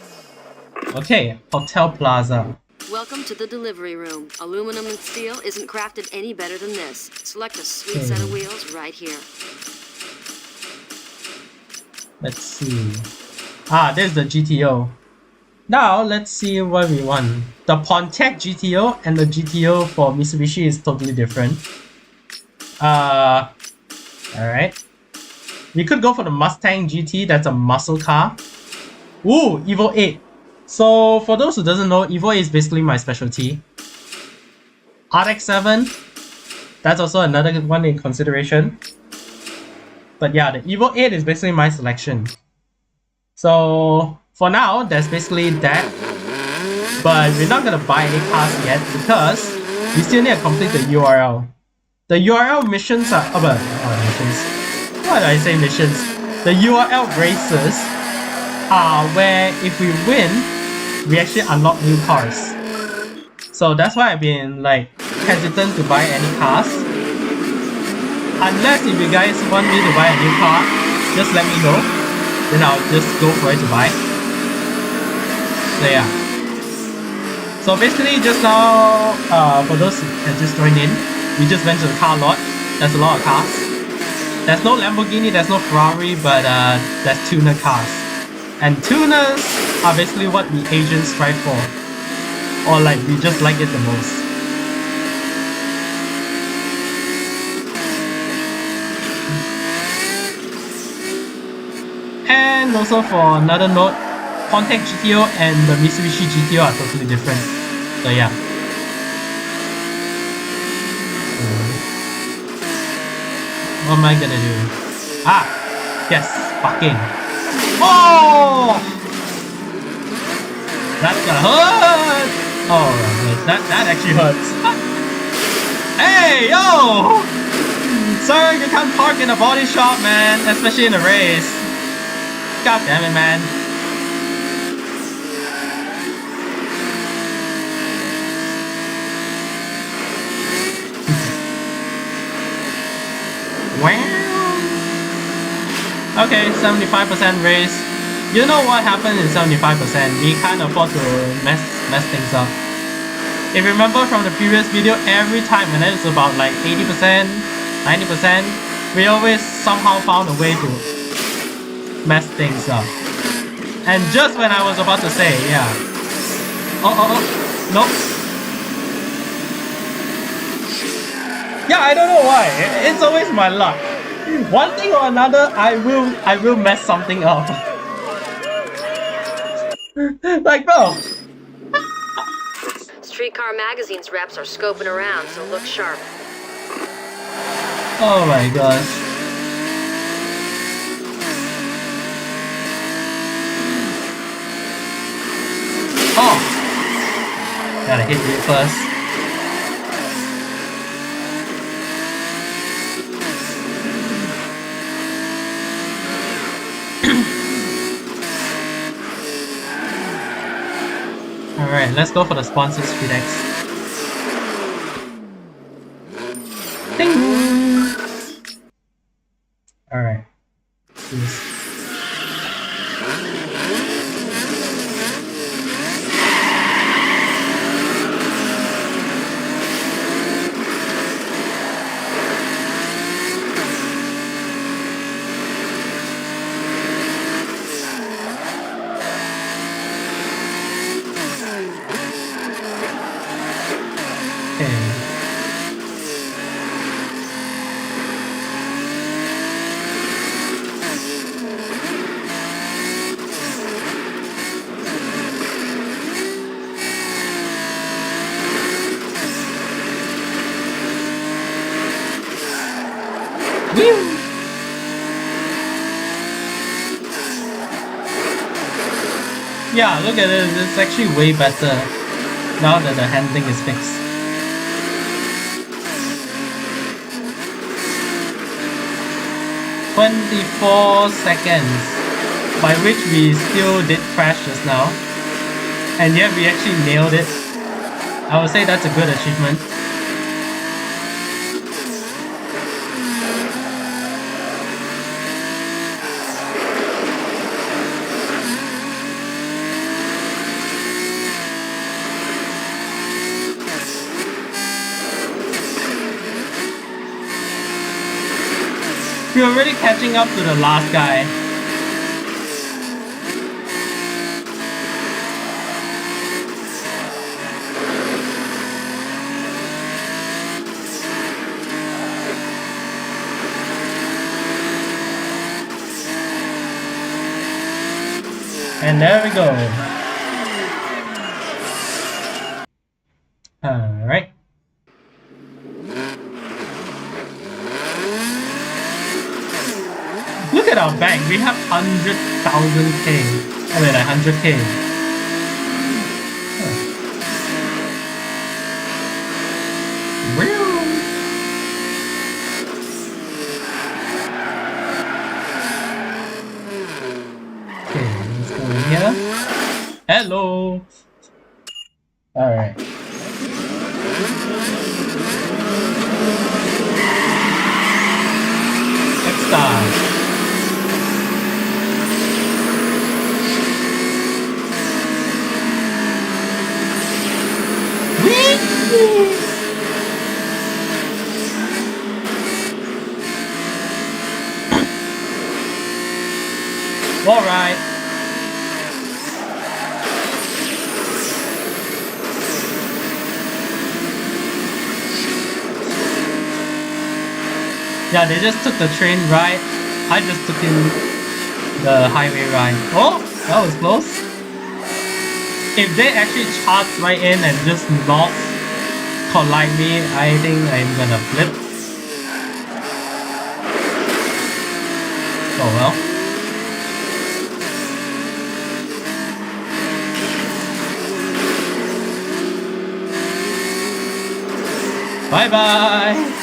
Speaker 1: Okay, Hotel Plaza.
Speaker 2: Welcome to the delivery room. Aluminum and steel isn't crafted any better than this. Select a sweet set of wheels right here.
Speaker 1: Let's see. There's the GTO. Now, let's see what we want. The Pontiac GTO and the GTO for Mitsubishi is totally different. Alright. We could go for the Mustang GT, that's a muscle car. Ooh, Evo 8. So, for those who doesn't know, Evo 8 is basically my specialty. RX-7, that's also another one in consideration. But yeah, the Evo 8 is basically my selection. So, for now, there's basically that. But we're not gonna buy any cars yet because we still need to complete the URL. The URL missions are missions. Why do I say missions? The URL races are where if we win, we actually unlock new cars. So that's why I've been like hesitant to buy any cars. Unless if you guys want me to buy a new car, just let me know. Then I'll just go for it to buy. So yeah. So basically just now, for those that just joined in, we just went to the car lot. There's a lot of cars. There's no Lamborghini, there's no Ferrari, but there's tuner cars. And tuners are basically what the agents strive for. Or like, we just like it the most. And also for another note, Pontiac GTO and the Mitsubishi GTO are totally different. So yeah. What am I gonna do? Yes, fucking. Oh! That's gonna hurt! Oh, that actually hurts. Hey, yo! Sir, you can't park in a body shop, man, especially in a race. God damn it, man. Okay, 75% race. You know what happened in 75%? We can't afford to mess things up. If you remember from the previous video, every time when it's about like 80%, 90%, we always somehow found a way to mess things up. And just when I was about to say, yeah. Nope. Yeah, I don't know why. It's always my luck. One thing or another, I will mess something up. Like, bro.
Speaker 2: Streetcar Magazine's reps are scoping around, so look sharp.
Speaker 1: Oh my gosh. Oh! Gotta hit you first. Alright, let's go for the sponsored Speed X. Ding! Alright. Let's do this. Yeah, look at it, it's actually way better now that the handling is fixed. "24 seconds, by which we still did crash just now, and yet we actually nailed it. I would say that's a good achievement. We're already catching up to the last guy. And there we go. Alright. Look at our bank, we have 100,000k. I mean, 100k. Hello. All right. Next time. All right. Yeah, they just took the train ride. I just took in the highway ride. Oh, that was close. If they actually charge right in and just not collide me, I think I'm gonna flip. Oh well. Bye bye.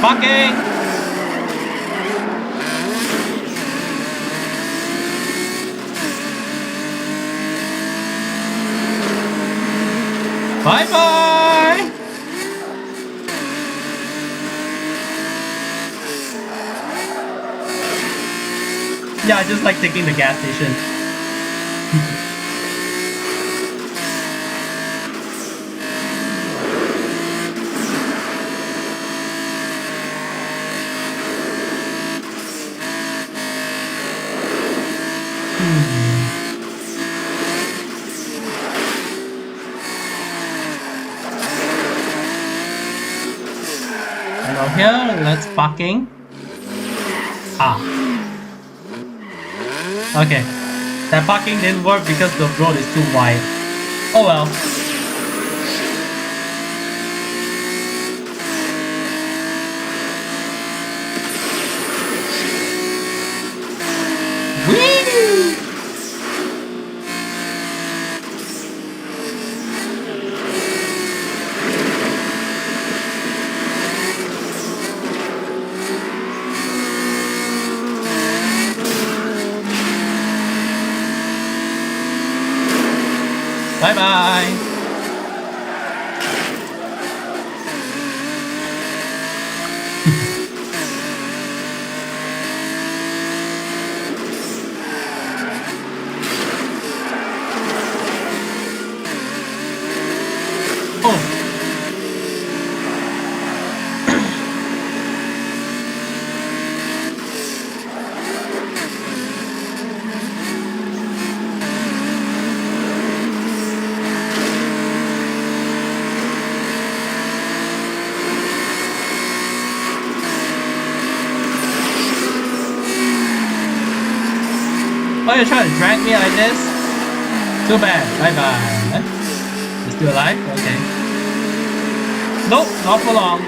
Speaker 1: Parking. Bye bye. Yeah, I just like taking the gas station. And over here, let's parking. Ah. Okay. That parking didn't work because the road is too wide. Oh well. Whee! Bye bye. Oh. Oh, you're trying to drag me like this? Too bad. Bye bye. You still alive? Okay. Nope, not for long.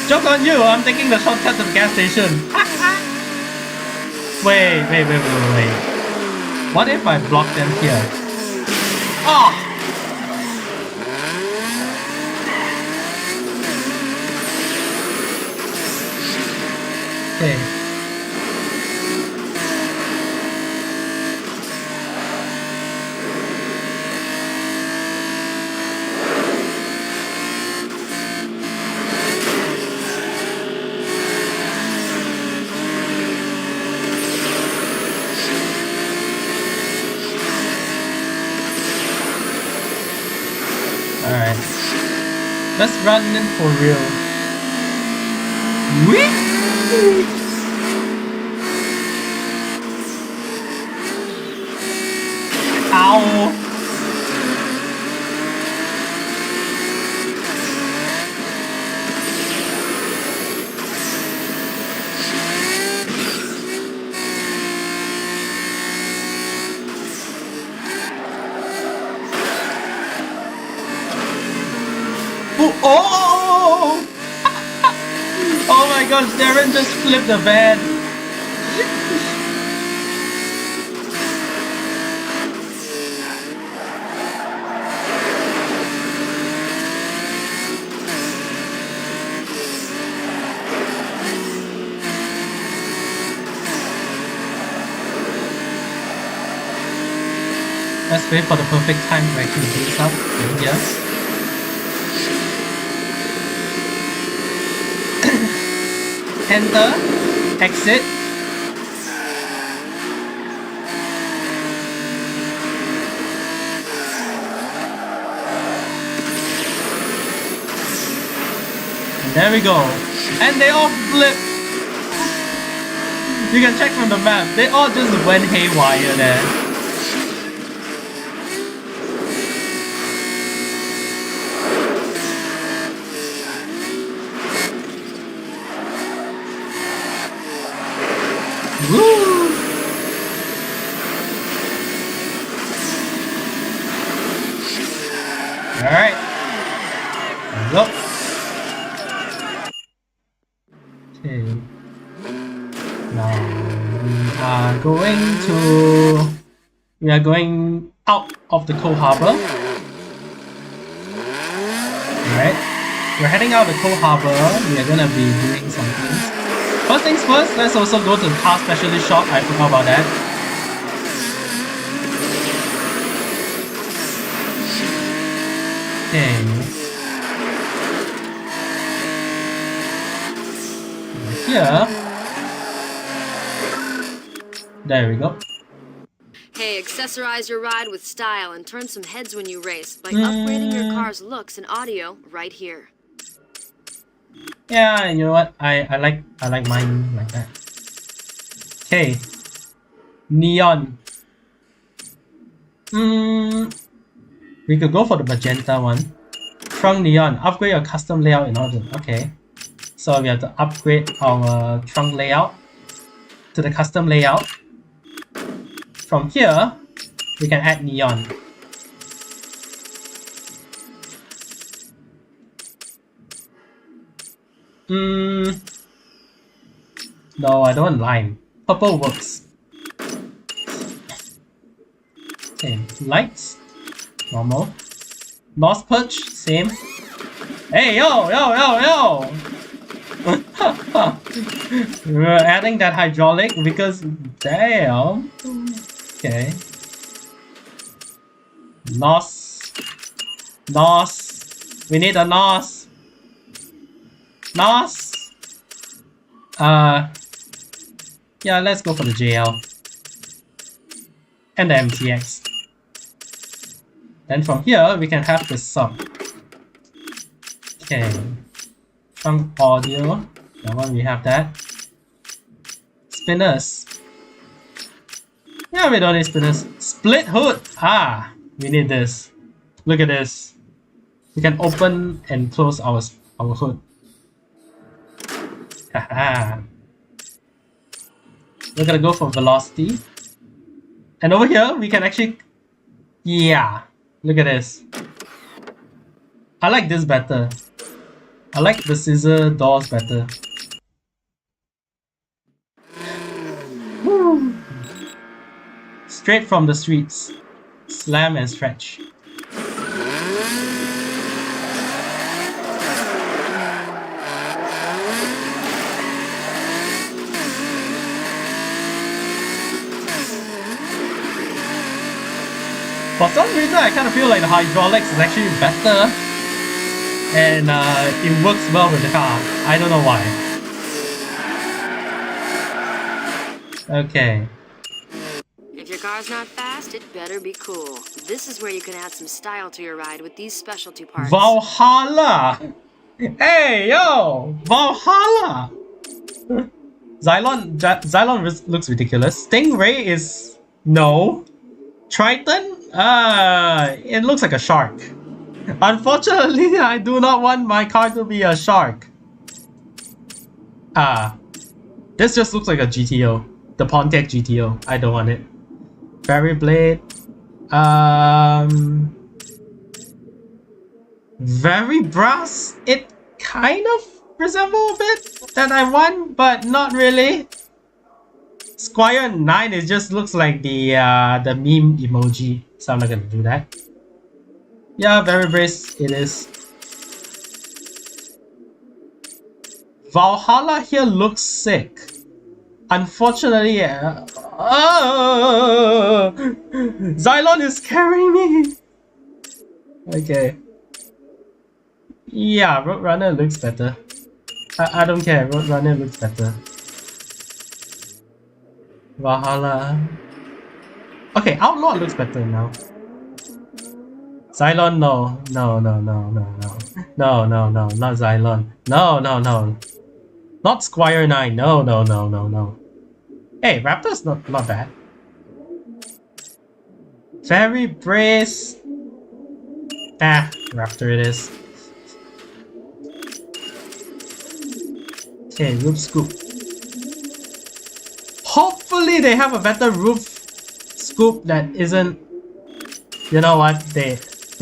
Speaker 1: Joke on you, I'm taking the shortcut to the gas station. Wait. What if I block them here? Oh! Okay. Alright. Let's run in for real. Whee! Ow! Oh! Oh my gosh, Darren just flipped the van. let's wait for the perfect time to actually boost up in here. Enter, exit. And there we go. And they all flip. You can check from the map. They all just went haywire there. Woo! Alright. There we go. Okay. Now we are going out of the coal harbor. Alright. We're heading out of the coal harbor. We are gonna be doing some things. First things first, let's also go to the car specialist shop. I forgot about that. Okay. Here. There we go.
Speaker 2: Hey, accessorize your ride with style and turn some heads when you race by upgrading your car's looks and audio right here.
Speaker 1: Yeah, you know what? I like mine like that. Okay. Neon. We could go for the magenta one. Trunk neon. Upgrade your custom layout in order. Okay. So we have to upgrade our trunk layout to the custom layout. From here, we can add neon. No, I don't want lime. Purple works. Okay, lights. Normal. North perch, same. Hey, yo! We're adding that hydraulic because, damn. Okay. NOS. We need a NOS. NOS. Yeah, let's go for the JL. And the MTX. Then from here, we can have the sub. Okay. Trunk audio. That one, we have that. Spinners. Yeah, we don't need spinners. Split hood. Ah, we need this. Look at this. We can open and close our hood. Haha. We're gonna go for velocity. And over here, we can actually... Yeah. Look at this. I like this better. I like the scissor doors better. Woo. Straight from the streets. Slam and stretch. For some reason, I kind of feel like the hydraulics is actually better, and it works well with the car. I don't know why. Okay.
Speaker 2: If your car's not fast, it better be cool. This is where you can add some style to your ride with these specialty parts.
Speaker 1: Valhalla! Hey, yo! Valhalla! Xylon looks ridiculous. Stingray is... No. Triton? It looks like a shark. Unfortunately, I do not want my car to be a shark. This just looks like a GTO. The Pontiac GTO. I don't want it. Fairy Blade. Very brass. It kind of resembles a bit that I want, but not really. Squire 9, it just looks like the meme emoji, so I'm not gonna do that. Yeah, very brace it is. Valhalla here looks sick. Unfortunately, Xylon is carrying me. Okay. Yeah, Roadrunner looks better. I don't care. Roadrunner looks better. Valhalla. Okay, Outlaw looks better now. Xylon, no. No, no, no, no, no. No, no, no, not Xylon. No, no, no. Not Squire 9. No, no, no, no, no. Hey, Raptor's not bad. Fairy Brace. Ah, Raptor it is. Okay, Roof Scoop. Hopefully they have a better Roof Scoop that isn't... You know what? They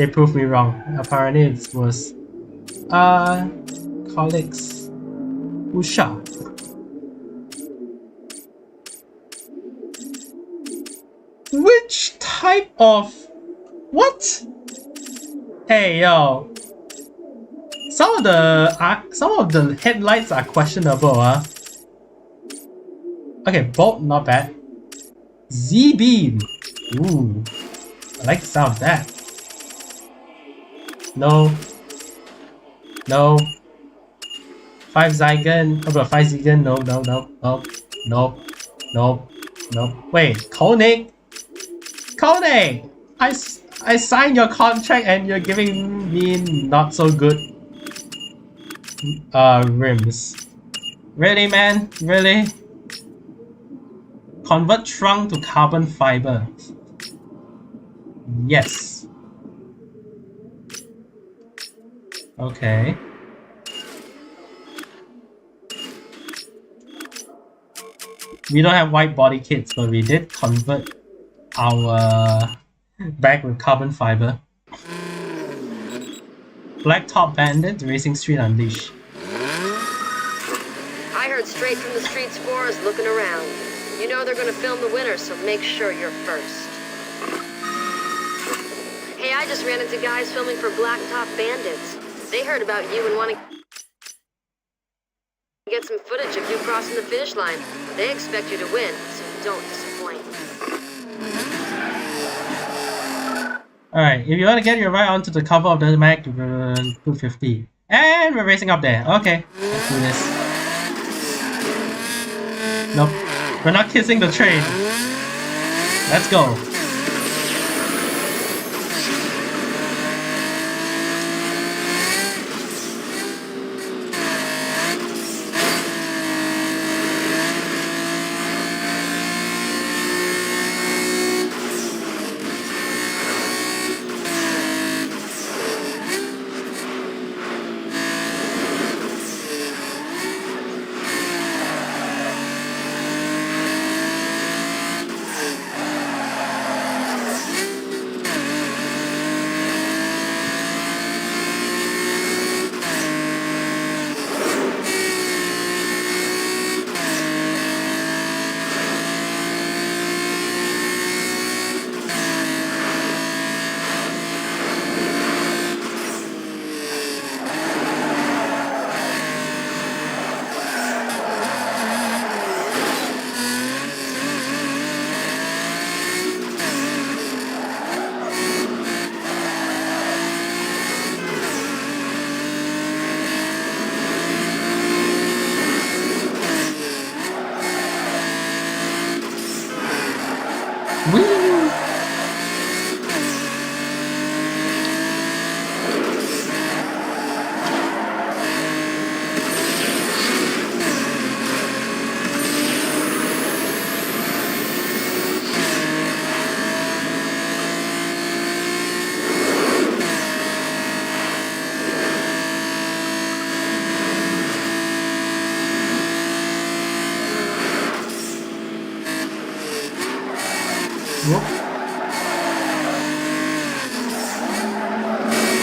Speaker 1: proved me wrong. Apparently it was... Colleagues... Usha. Which type of... What? Hey, yo. Some of the headlights are questionable, huh? Okay, Bolt, not bad. Z-Beam. Ooh. I like the sound of that. No. No. 5 Zygon. How about 5 Zygon? No, no, no, no. No. No. No. Wait, Koenig? Koenig! I signed your contract and you're giving me not so good rims. Really, man? Really? Convert trunk to carbon fiber. Yes. Okay. We don't have white body kits, but we did convert our back with carbon fiber. Black Top Bandit, Racing Street Unleashed.
Speaker 2: I heard straight from the street scores looking around. You know they're gonna film the winner, so make sure you're first. Hey, I just ran into guys filming for Black Top Bandits. They heard about you and want to get some footage of you crossing the finish line. They expect you to win, so don't disappoint.
Speaker 1: Alright, if you want to get your ride onto the cover of the mag, 250. And we're racing up there. Okay, let's do this. Nope, we're not kissing the train. Let's go.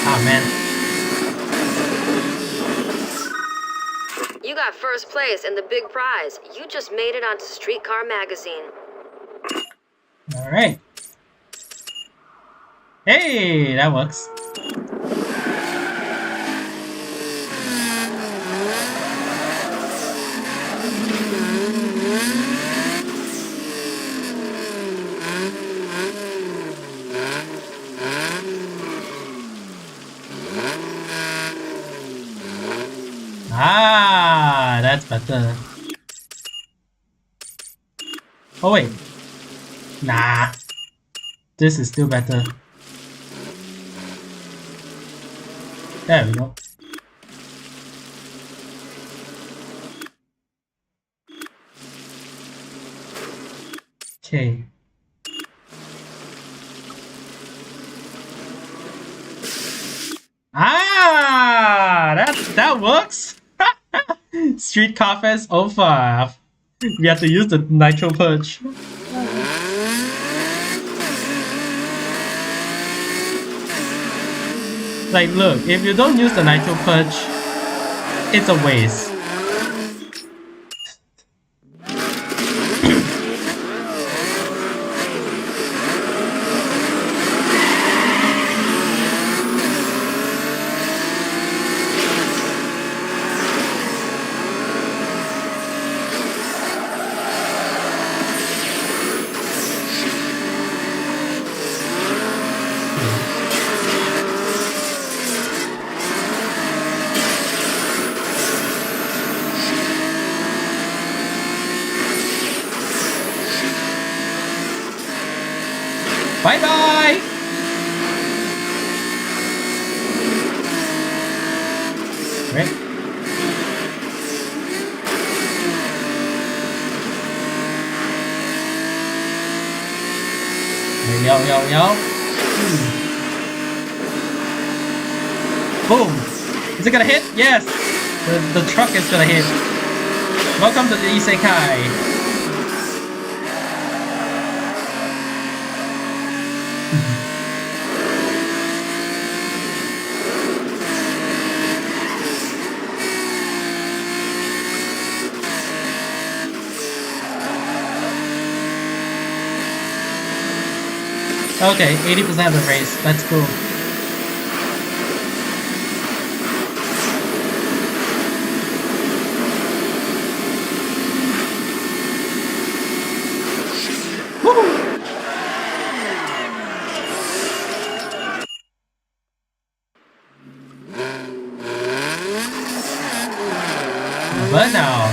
Speaker 1: Ah, man.
Speaker 2: You got first place and the big prize. You just made it onto Streetcar Magazine.
Speaker 1: Alright. Hey, that works. better. Oh wait. Nah. This is still better. There we go. Okay. Ah, that works. Streetcar Fest over. We have to use the nitro purge. Like, look, if you don't use the nitro purge, it's a waste. Bye bye! Right? Yo. Boom! Is it gonna hit? Yes! The truck is gonna hit. Welcome to the Isekai. Okay, 80% of the race. That's cool. Burnout.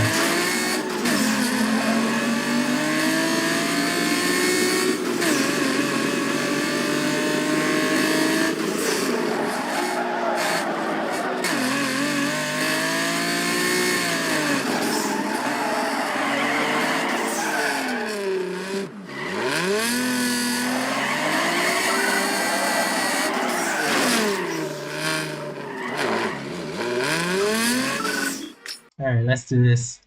Speaker 1: Alright, let's do this.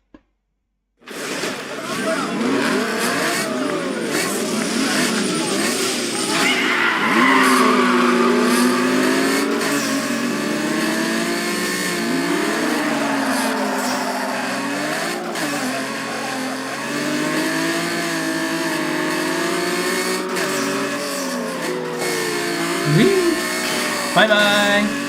Speaker 1: Bye bye!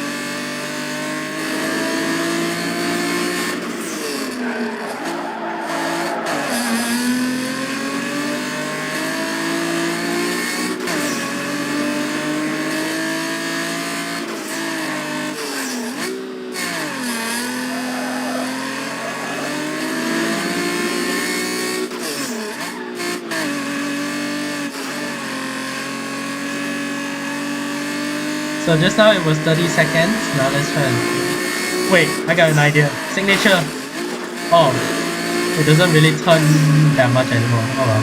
Speaker 1: So just now it was 30 seconds, now let's try and... Wait, I got an idea. Signature! Oh, it doesn't really turn that much anymore. Oh well.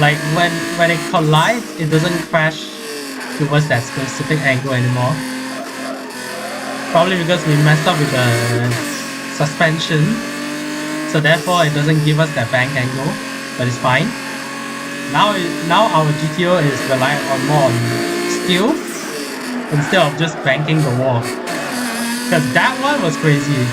Speaker 1: Like when it collides, it doesn't crash towards that specific angle anymore. Probably because we messed up with the suspension. So therefore it doesn't give us that bank angle, but it's fine. Now our GTO is relying on more on steel instead of just banking the wall. Because that one was crazy.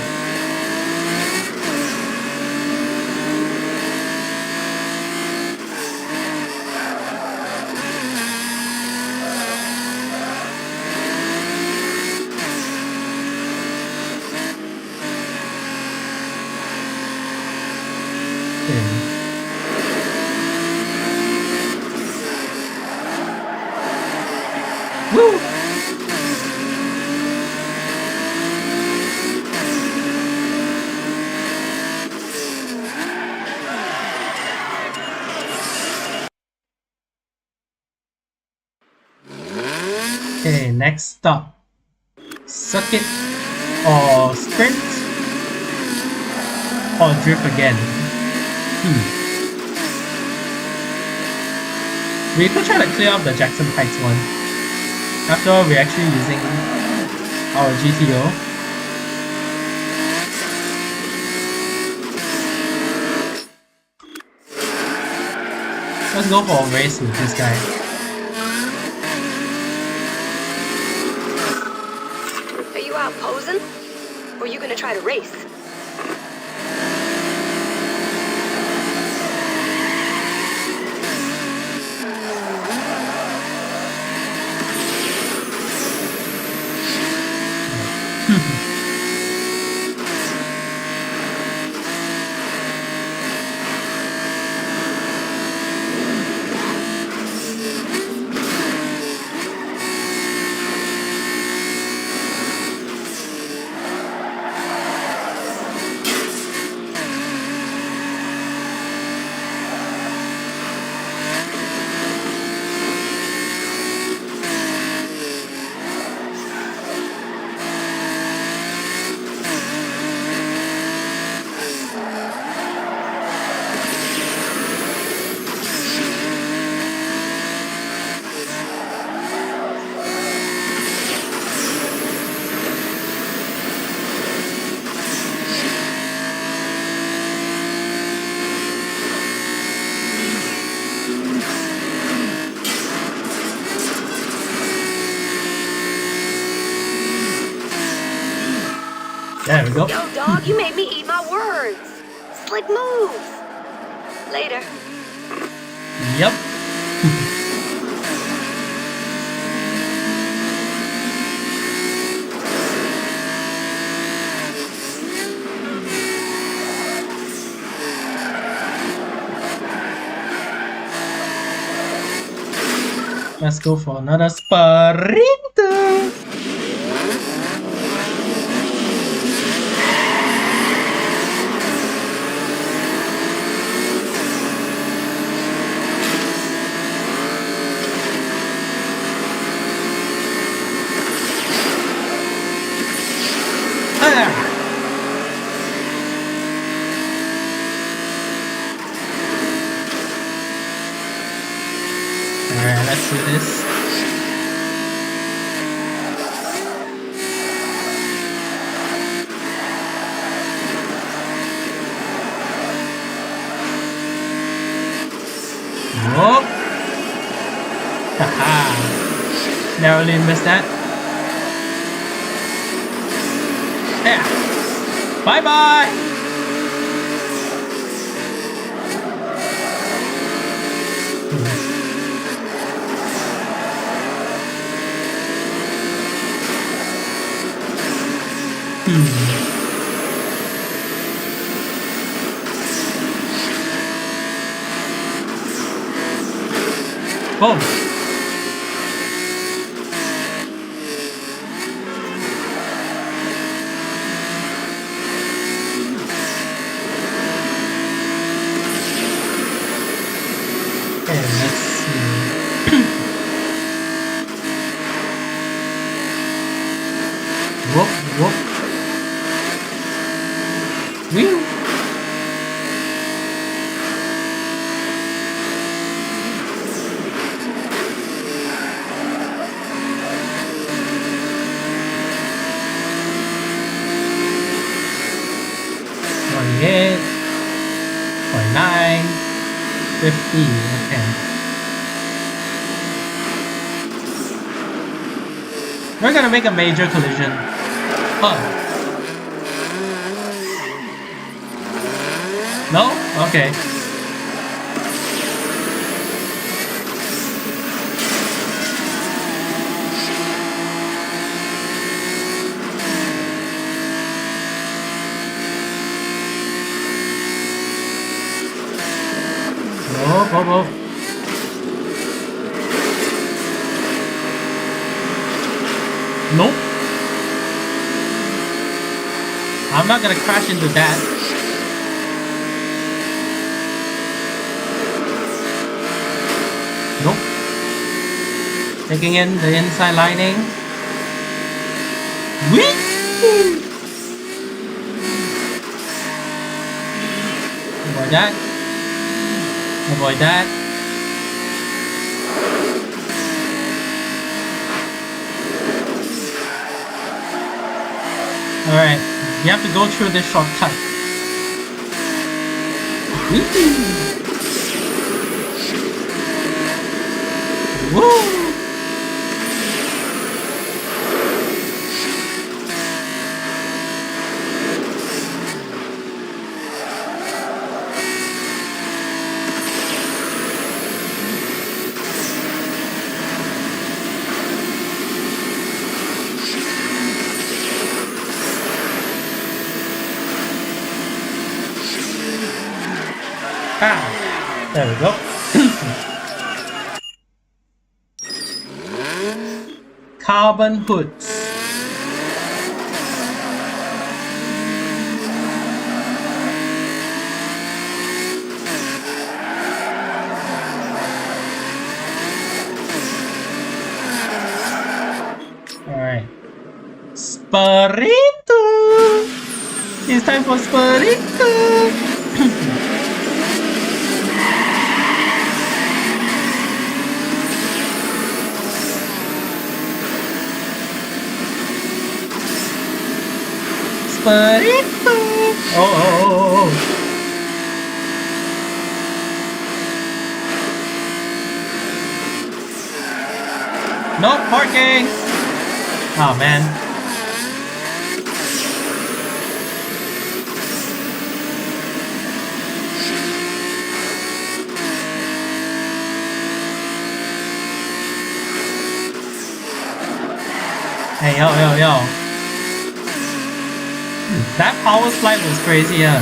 Speaker 1: Woo! next stop? Circuit or sprint or drift again? We could try to clear up the Jackson Heights one. After all, we're actually using our GTO. Let's go for a race with this guy.
Speaker 2: Are you out posing? Or are you gonna try to race?
Speaker 1: There we go.
Speaker 2: Yo, dog, you made me eat my words. Slick moves. Later.
Speaker 1: Yep. Let's go for another sprinter. Alright, let's do this. Whoop! Haha! Narrowly missed that. Yeah! Bye bye! Boom! Okay, let's see. Whoop, whoop. Whee! Hit 49 50. Okay, we're gonna make a major collision. Oh no, okay. Oh. Nope. I'm not gonna crash into that. Nope. Taking in the inside lining. Whee! Avoid that. Avoid that. Alright, you have to go through this shortcut. Woo! Ah, there we go. Carbon hoods. Alright. Spirito! It's time for Spirito! Spirito! Oh. No parking! Oh man. Hey, yo. That power slide was crazy, yeah.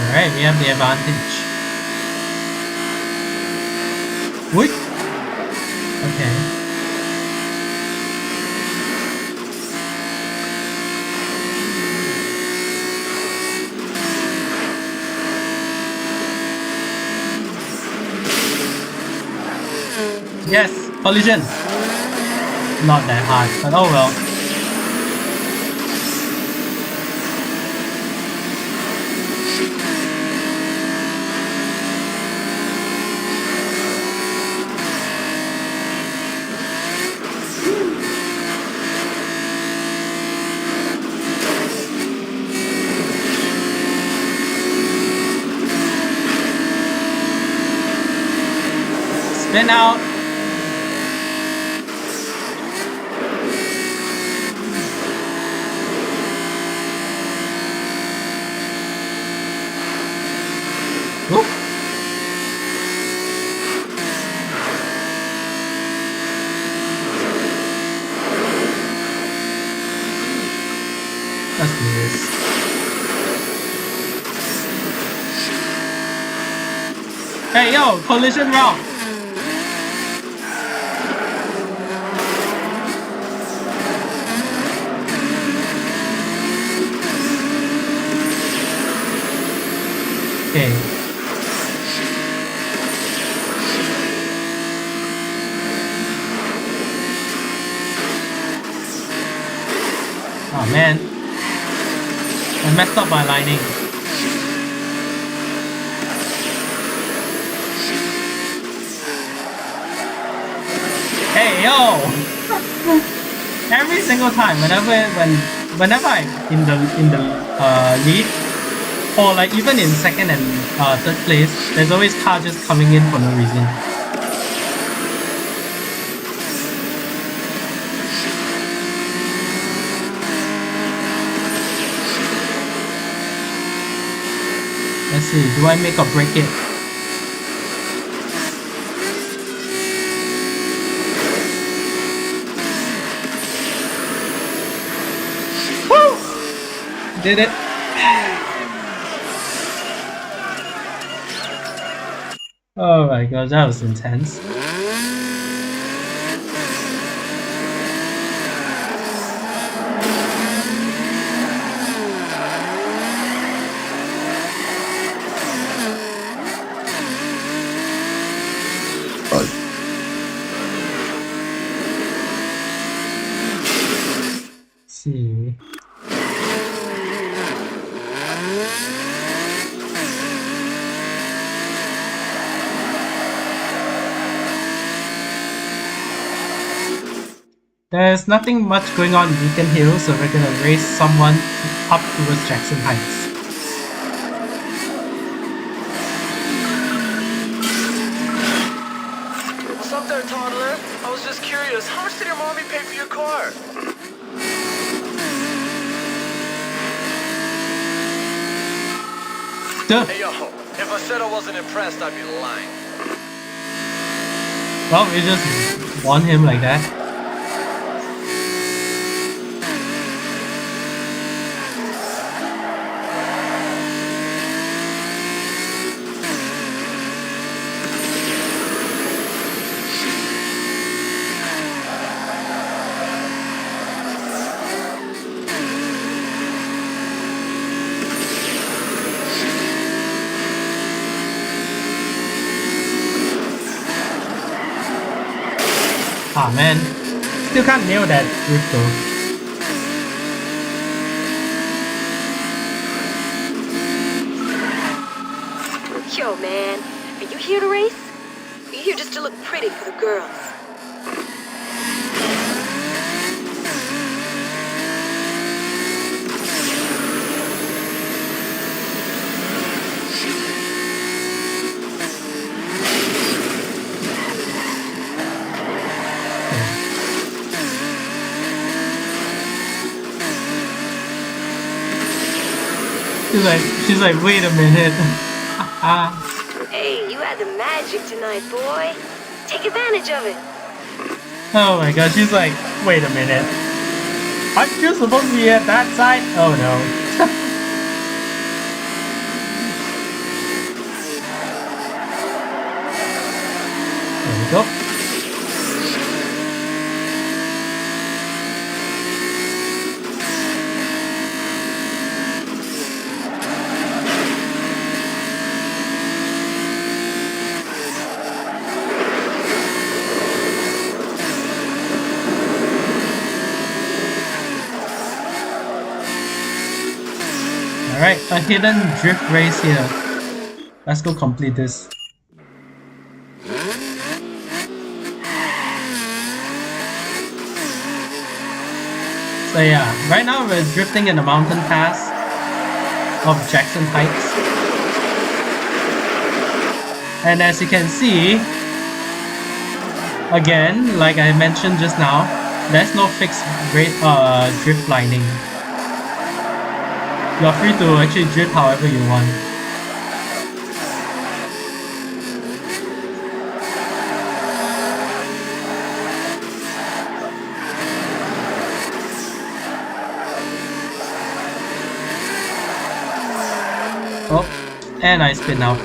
Speaker 1: Alright, we have the advantage. Wait. Okay. Yes, collision. Not that hard, but oh well. Spin out. Whoop. Let's do this. Hey yo, collision route. Okay. Oh man, I messed up my lining. Hey yo! Every single time, whenever I'm in the lead, or like even in second and third place, there's always cars just coming in for no reason. Let's see, do I make or break it? Woo! Did it. Oh my gosh, that was intense. see. There's nothing much going on in Beacon Hill, so we're gonna race someone up towards Jackson Heights.
Speaker 4: What's up there, toddler? I was just curious, how much did your mommy pay for your car?
Speaker 1: Duh.
Speaker 4: Hey yo, if I said I wasn't impressed, I'd be lying.
Speaker 1: Well, we just won him like that. Ah man, still can't nail that drift though.
Speaker 5: Yo man, are you here to race? Are you here just to look pretty for the girls?
Speaker 1: She's like, wait a minute.
Speaker 5: Hey, you had the magic tonight, boy. Take advantage of it.
Speaker 1: Oh my god, she's like, wait a minute. Aren't you supposed to be at that side? Oh no. There we go. Alright, a hidden drift race here. Let's go complete this. So yeah, right now we're drifting in the mountain pass of Jackson Heights. And as you can see, again, like I mentioned just now, there's no fixed drift lining. You're free to actually drift however you want. Oh, and I spin out.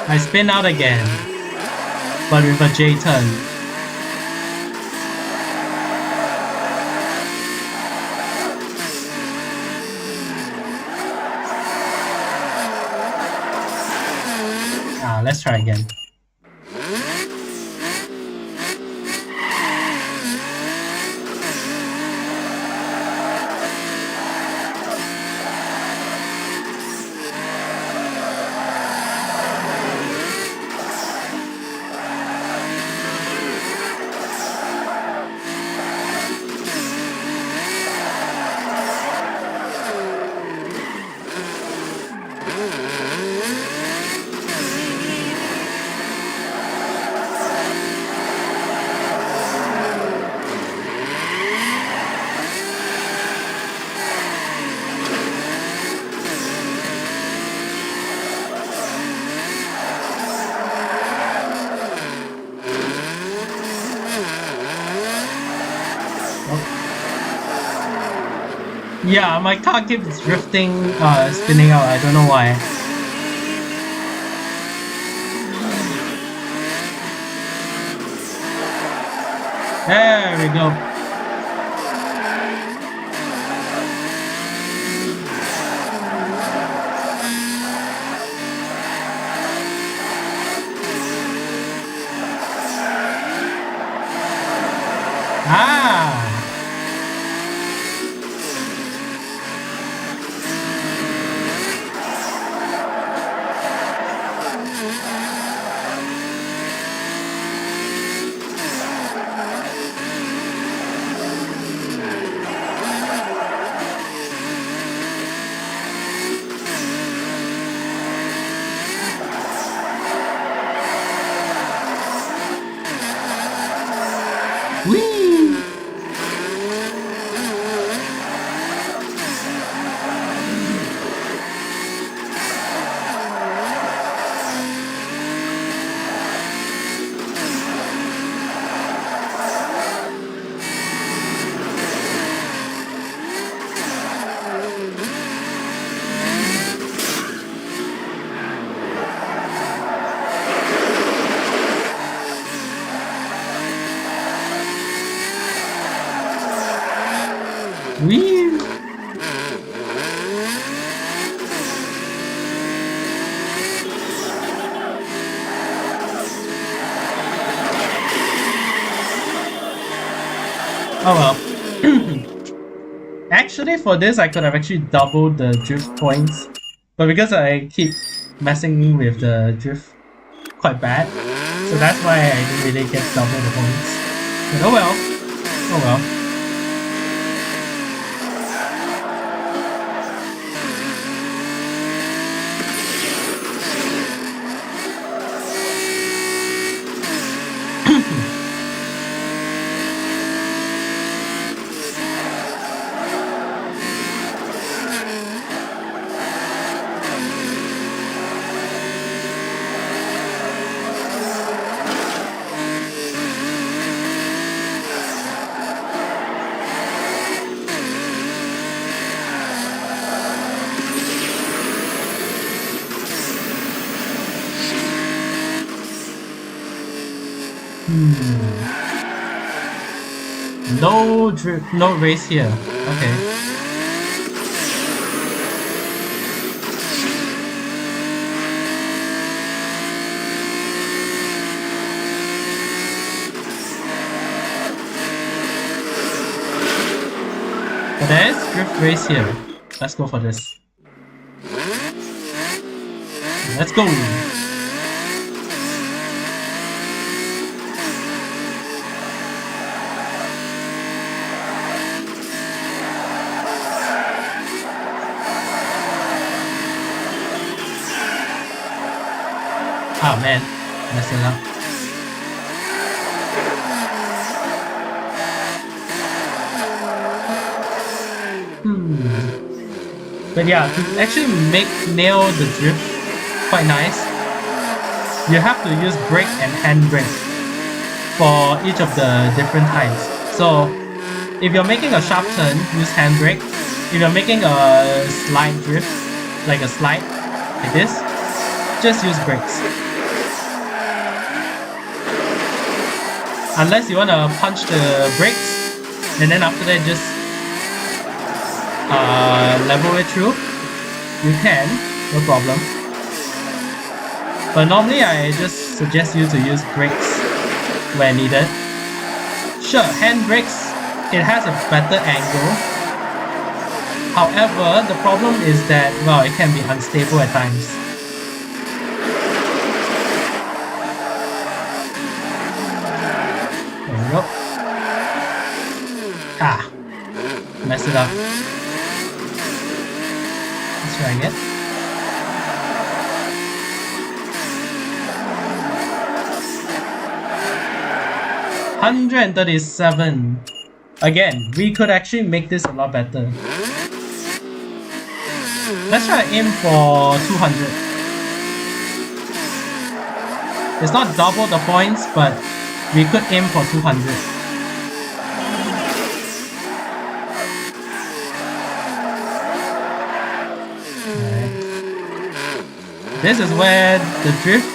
Speaker 1: I spin out again, but with a J turn. Let's try again. Yeah, my car keeps drifting, spinning out. I don't know why. There we go. Oh well. Actually, for this, I could have actually doubled the drift points. But because I keep messing with the drift quite bad, so that's why I didn't really get double the points. But oh well. Oh well. No drift, no race here. Okay. But there is drift race here. Let's go for this. Let's go! Oh man, messed it up. But yeah, to actually nail the drift quite nice, you have to use brake and handbrake for each of the different times. So if you're making a sharp turn, use handbrake. If you're making a slide drift, like a slide, like this, just use brakes. Unless you want to punch the brakes, and then after that just level it through, you can, no problem. But normally I just suggest you to use brakes when needed. Sure, hand brakes, it has a better angle. However, the problem is that, well, it can be unstable at times. There we go. Ah, messed it up. Let's try again. $137. Again, we could actually make this a lot better. Let's try to aim for 200. It's not double the points, but we could aim for 200. This is where the drift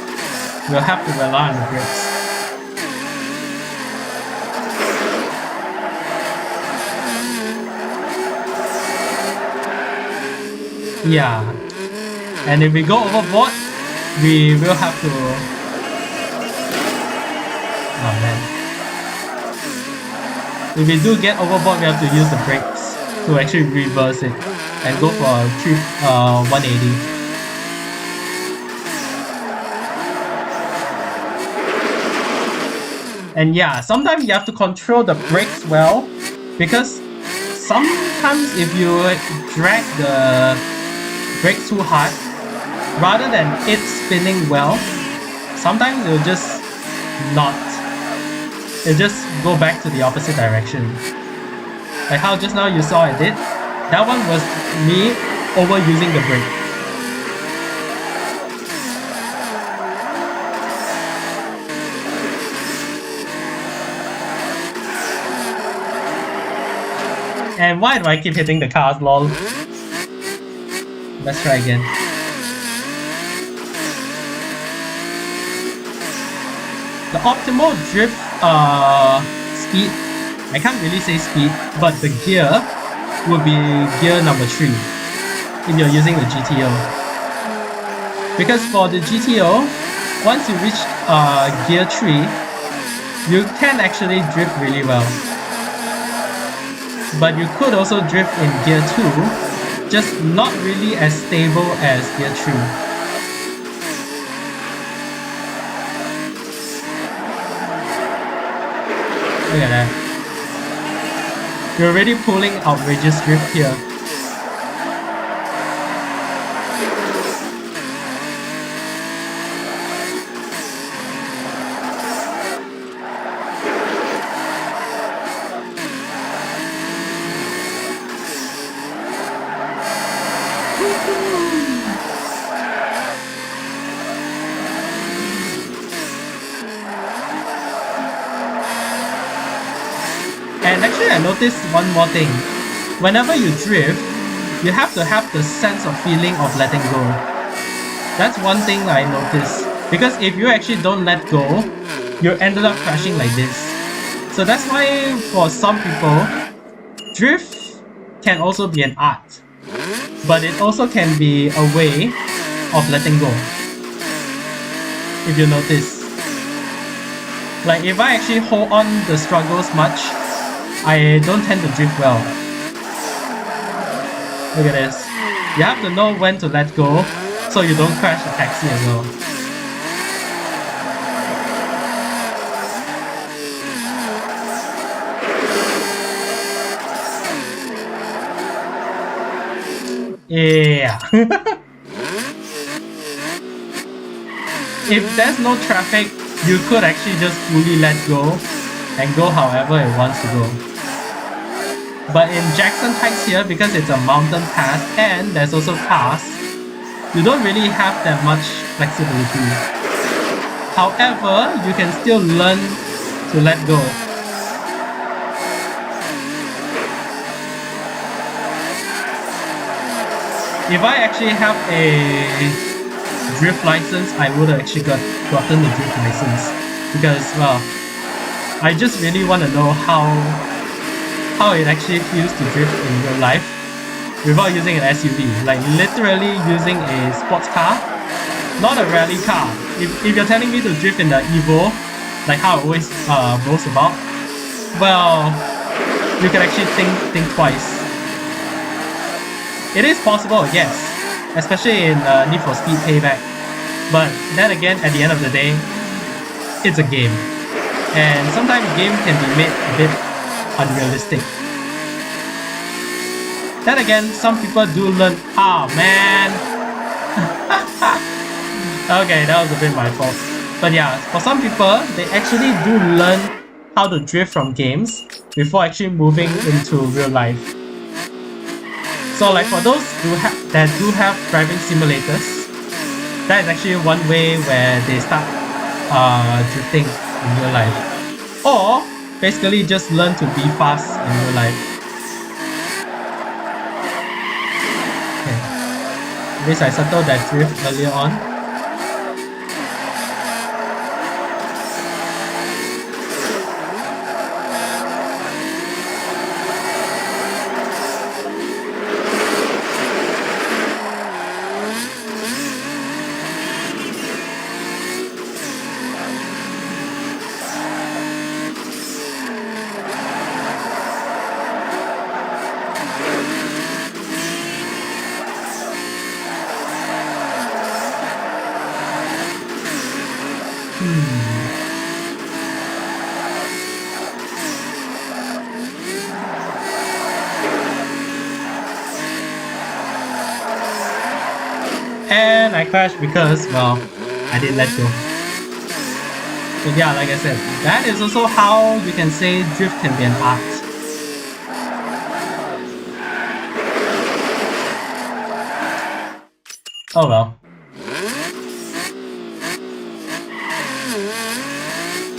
Speaker 1: will have to rely on the brakes. Yeah, and if we go overboard, we will have to... Oh man. If we do get overboard, we have to use the brakes to actually reverse it and go for a 180. And yeah, sometimes you have to control the brakes well, because sometimes if you drag the brake too hard, rather than it spinning well, sometimes it'll just not. It'll just go back to the opposite direction. Like how just now you saw I did. That one was me overusing the brake. And why do I keep hitting the cars, lol? Let's try again. The optimal drift speed, I can't really say speed, but the gear would be gear number 3 if you're using the GTO. Because for the GTO, once you reach gear 3, you can actually drift really well. but you could also drift in Gear 2, just not really as stable as Gear 3. Look at that. You're already pulling outrageous drift here. And actually I noticed one more thing. Whenever you drift, you have to have the sense of feeling of letting go. That's one thing I noticed. Because if you actually don't let go, you ended up crashing like this. So that's why for some people, drift can also be an art. But it also can be a way of letting go. If you notice. Like if I actually hold on the struggles much, I don't tend to drift well. Look at this. You have to know when to let go so you don't crash the taxi as well. Yeah. If there's no traffic, you could actually just fully let go and go however it wants to go. But in Jackson Heights here, because it's a mountain pass and there's also cars, you don't really have that much flexibility. However, you can still learn to let go. If I actually have a drift license, I would have actually gotten the drift license. Because, well, I just really want to know how it actually feels to drift in real life without using an SUV. Like literally using a sports car, not a rally car. If you're telling me to drift in the Evo, like how I always boast about, well, you can actually think twice. It is possible, yes, especially in Need for Speed Payback. But then again, at the end of the day, it's a game. And sometimes game can be made a bit unrealistic. Then again, some people do learn. Ah, man. Okay, that was a bit my fault. But yeah, for some people, they actually do learn how to drift from games before actually moving into real life. So like for those that do have driving simulators, that is actually one way where they start drifting in real life. Or basically just learn to be fast in real life. Okay. At least I settled that drift earlier on. And I crashed because, well, I didn't let go. But yeah, like I said, that is also how you can say drift can be an art. Oh well.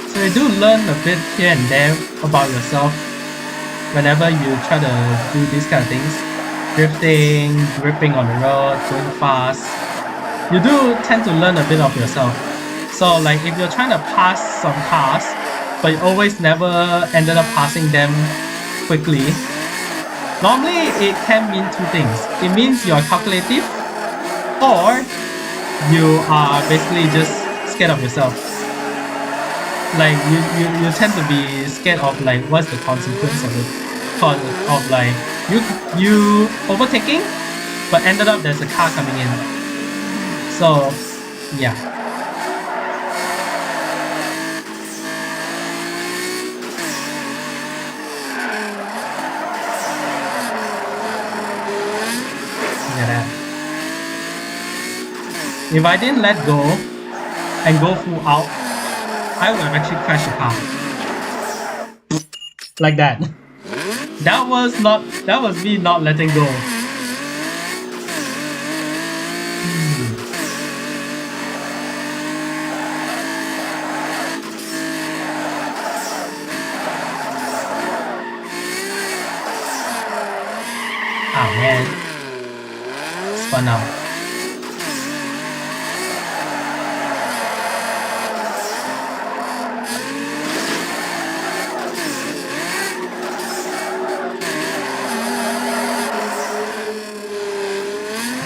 Speaker 1: So you do learn a bit here and there about yourself whenever you try to do these kind of things. Drifting, gripping on the road, going fast. You do tend to learn a bit of yourself. So like if you're trying to pass some cars, but you always never ended up passing them quickly, normally it can mean two things. It means you're calculative, or you are basically just scared of yourself. Like you tend to be scared of like what's the consequence of it. fun of like you overtaking, but ended up there's a car coming in. So yeah. Look at that. If I didn't let go and go full out, I would have actually crashed the car. Like that. That was me not letting go. Oh man. Spun out.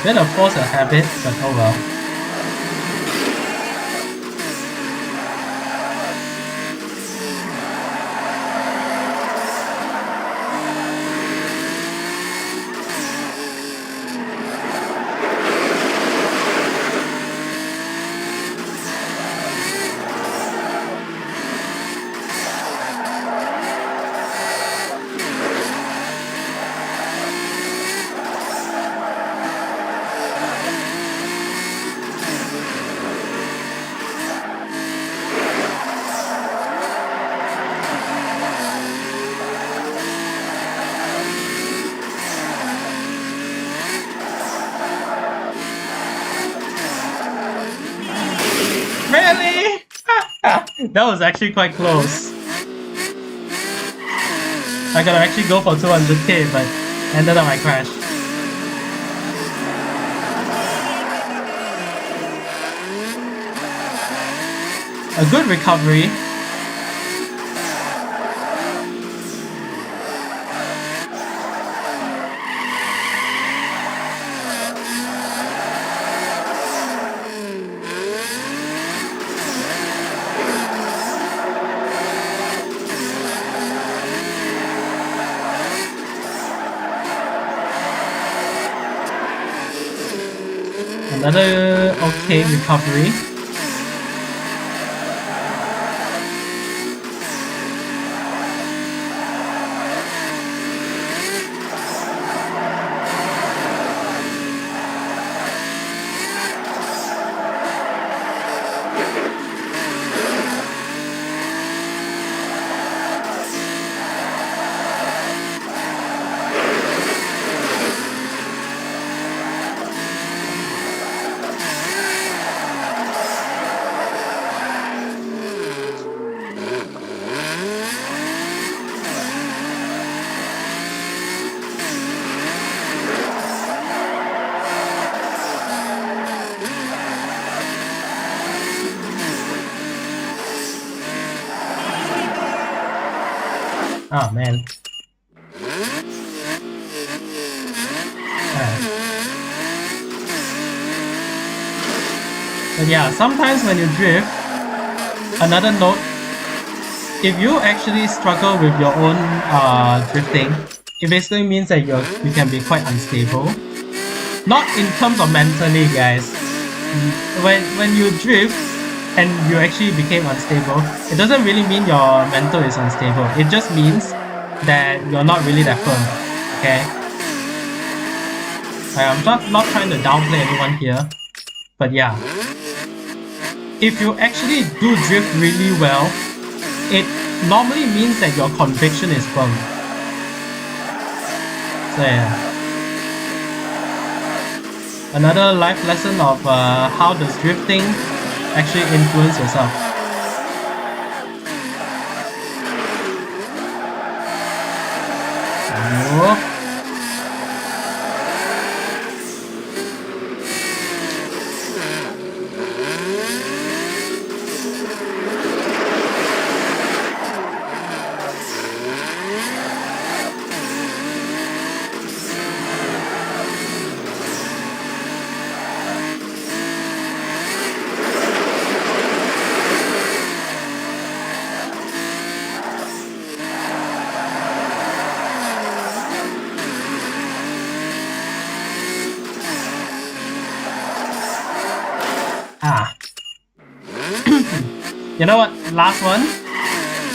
Speaker 1: Bit of force of habit, but oh well. Really? That was actually quite close. I could actually go for 200k, but ended up I crashed. A good recovery. Another okay recovery. Oh man. But yeah, sometimes when you drift, another note, if you actually struggle with your own drifting, it basically means that you can be quite unstable. Not in terms of mentally, guys. When you drift and you actually became unstable, it doesn't really mean your mental is unstable. It just means that you're not really that firm. Okay? I'm not trying to downplay anyone here, but yeah. If you actually do drift really well, it normally means that your conviction is firm. So yeah. Another life lesson of how does drifting actually influence yourself. Whoop. Ah. You know what? Last one.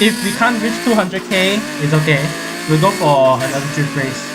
Speaker 1: If we can't reach 200k, it's okay. We'll go for another drift race.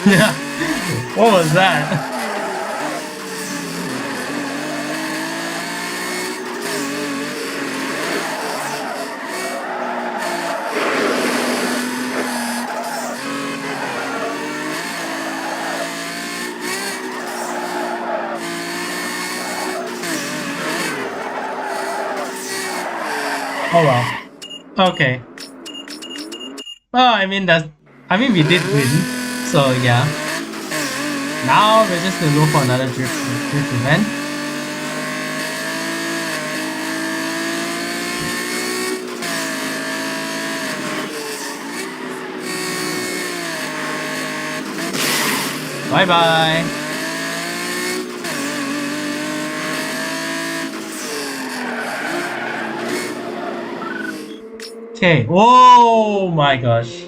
Speaker 1: Yeah. What was that? Oh well. Okay. Well, I mean we did win. So yeah. Now we're just gonna go for another drift event. Bye bye. Okay. Oh my gosh.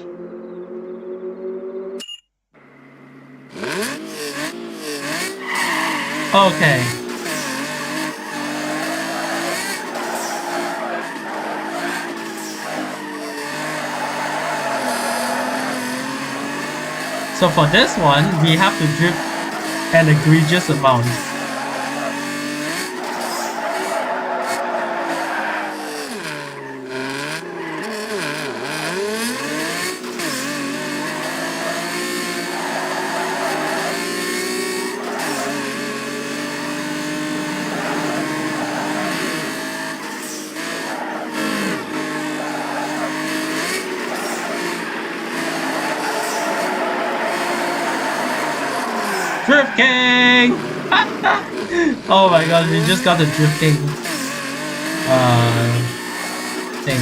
Speaker 1: Okay. So for this one, we have to drift an egregious amount. Drift King! Oh my god, we just got the Drift King thing.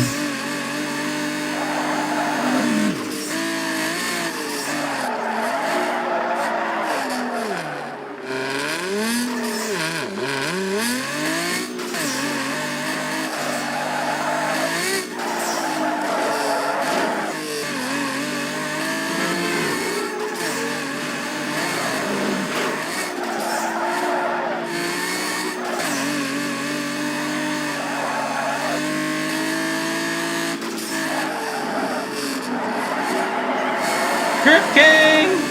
Speaker 1: Drift King!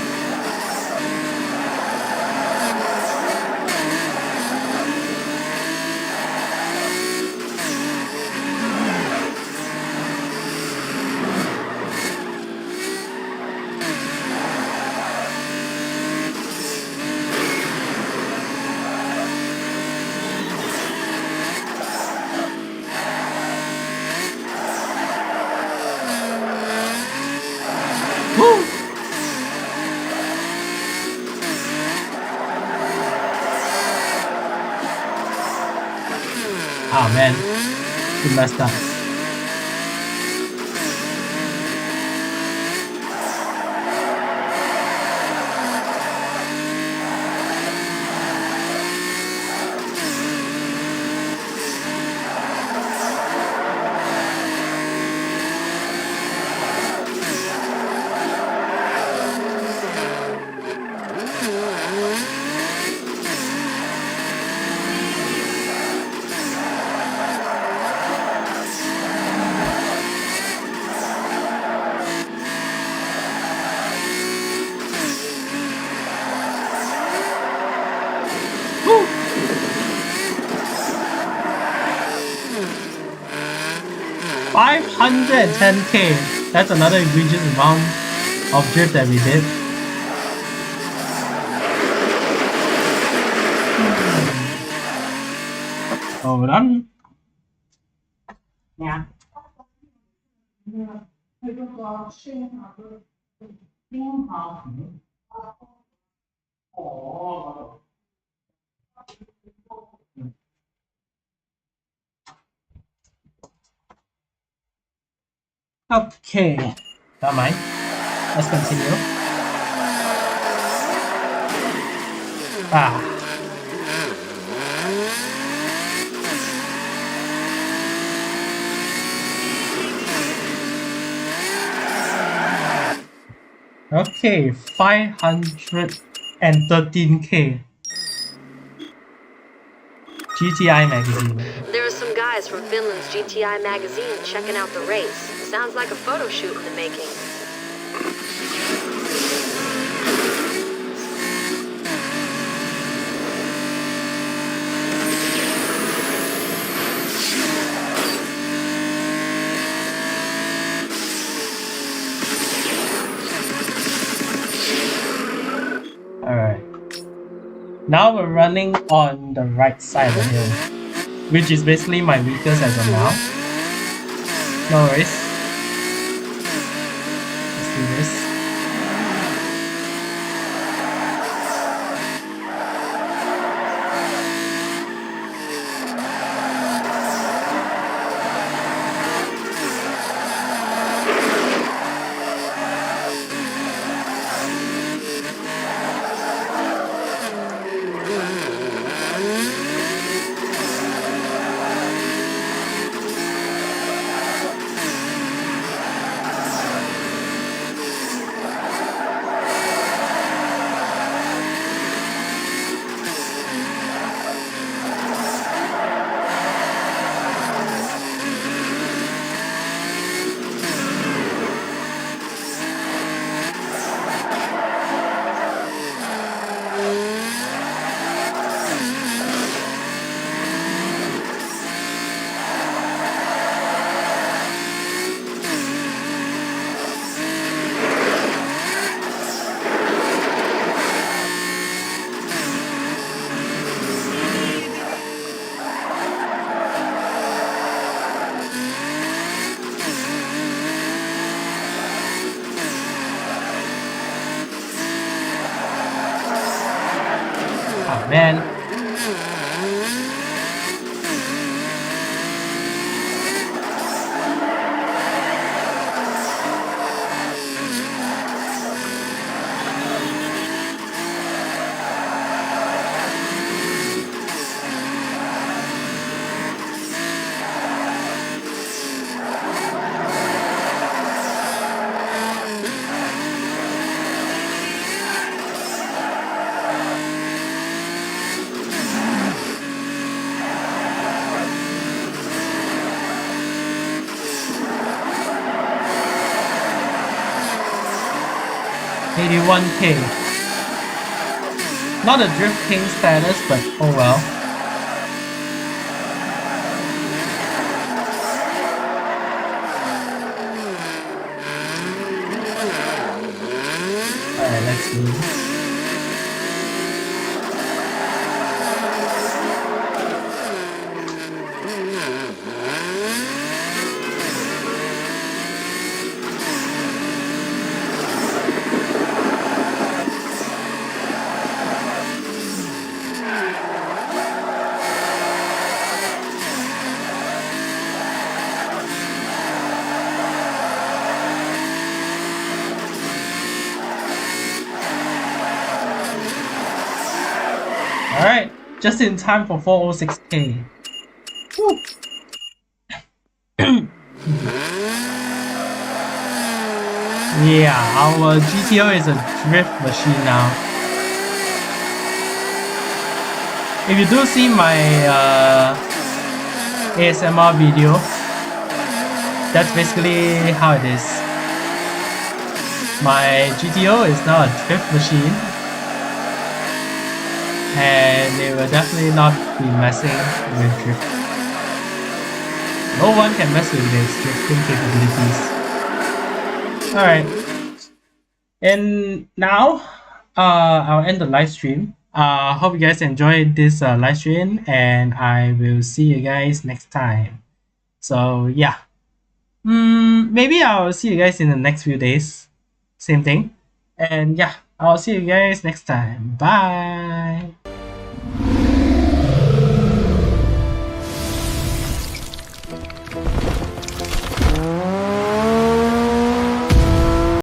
Speaker 1: Woo! Oh man, we messed up. 510k. That's another egregious amount of drift that we did. Hold on. Yeah. Okay, don't mind. Let's continue. Okay, 513k. GTI magazine.
Speaker 5: There are some guys from Finland's GTI magazine checking out the race. Sounds like a photo shoot in the making.
Speaker 1: Alright. Now we're running on the right side of the hill, which is basically my weakest as of now. No worries. Let's do this. Man. $81k. Not a Drift King status, but oh well. Alright, let's see. Alright, just in time for 406k. Woo. Yeah, our GTO is a drift machine now. If you do see my ASMR video, that's basically how it is. My GTO is now a drift machine, and it will definitely not be messing with drift. No one can mess with this drifting capabilities. Alright. And now, I'll end the live stream. Hope you guys enjoyed this live stream, and I will see you guys next time. So yeah, maybe I'll see you guys in the next few days. Same thing. And yeah, I'll see you guys next time. Bye.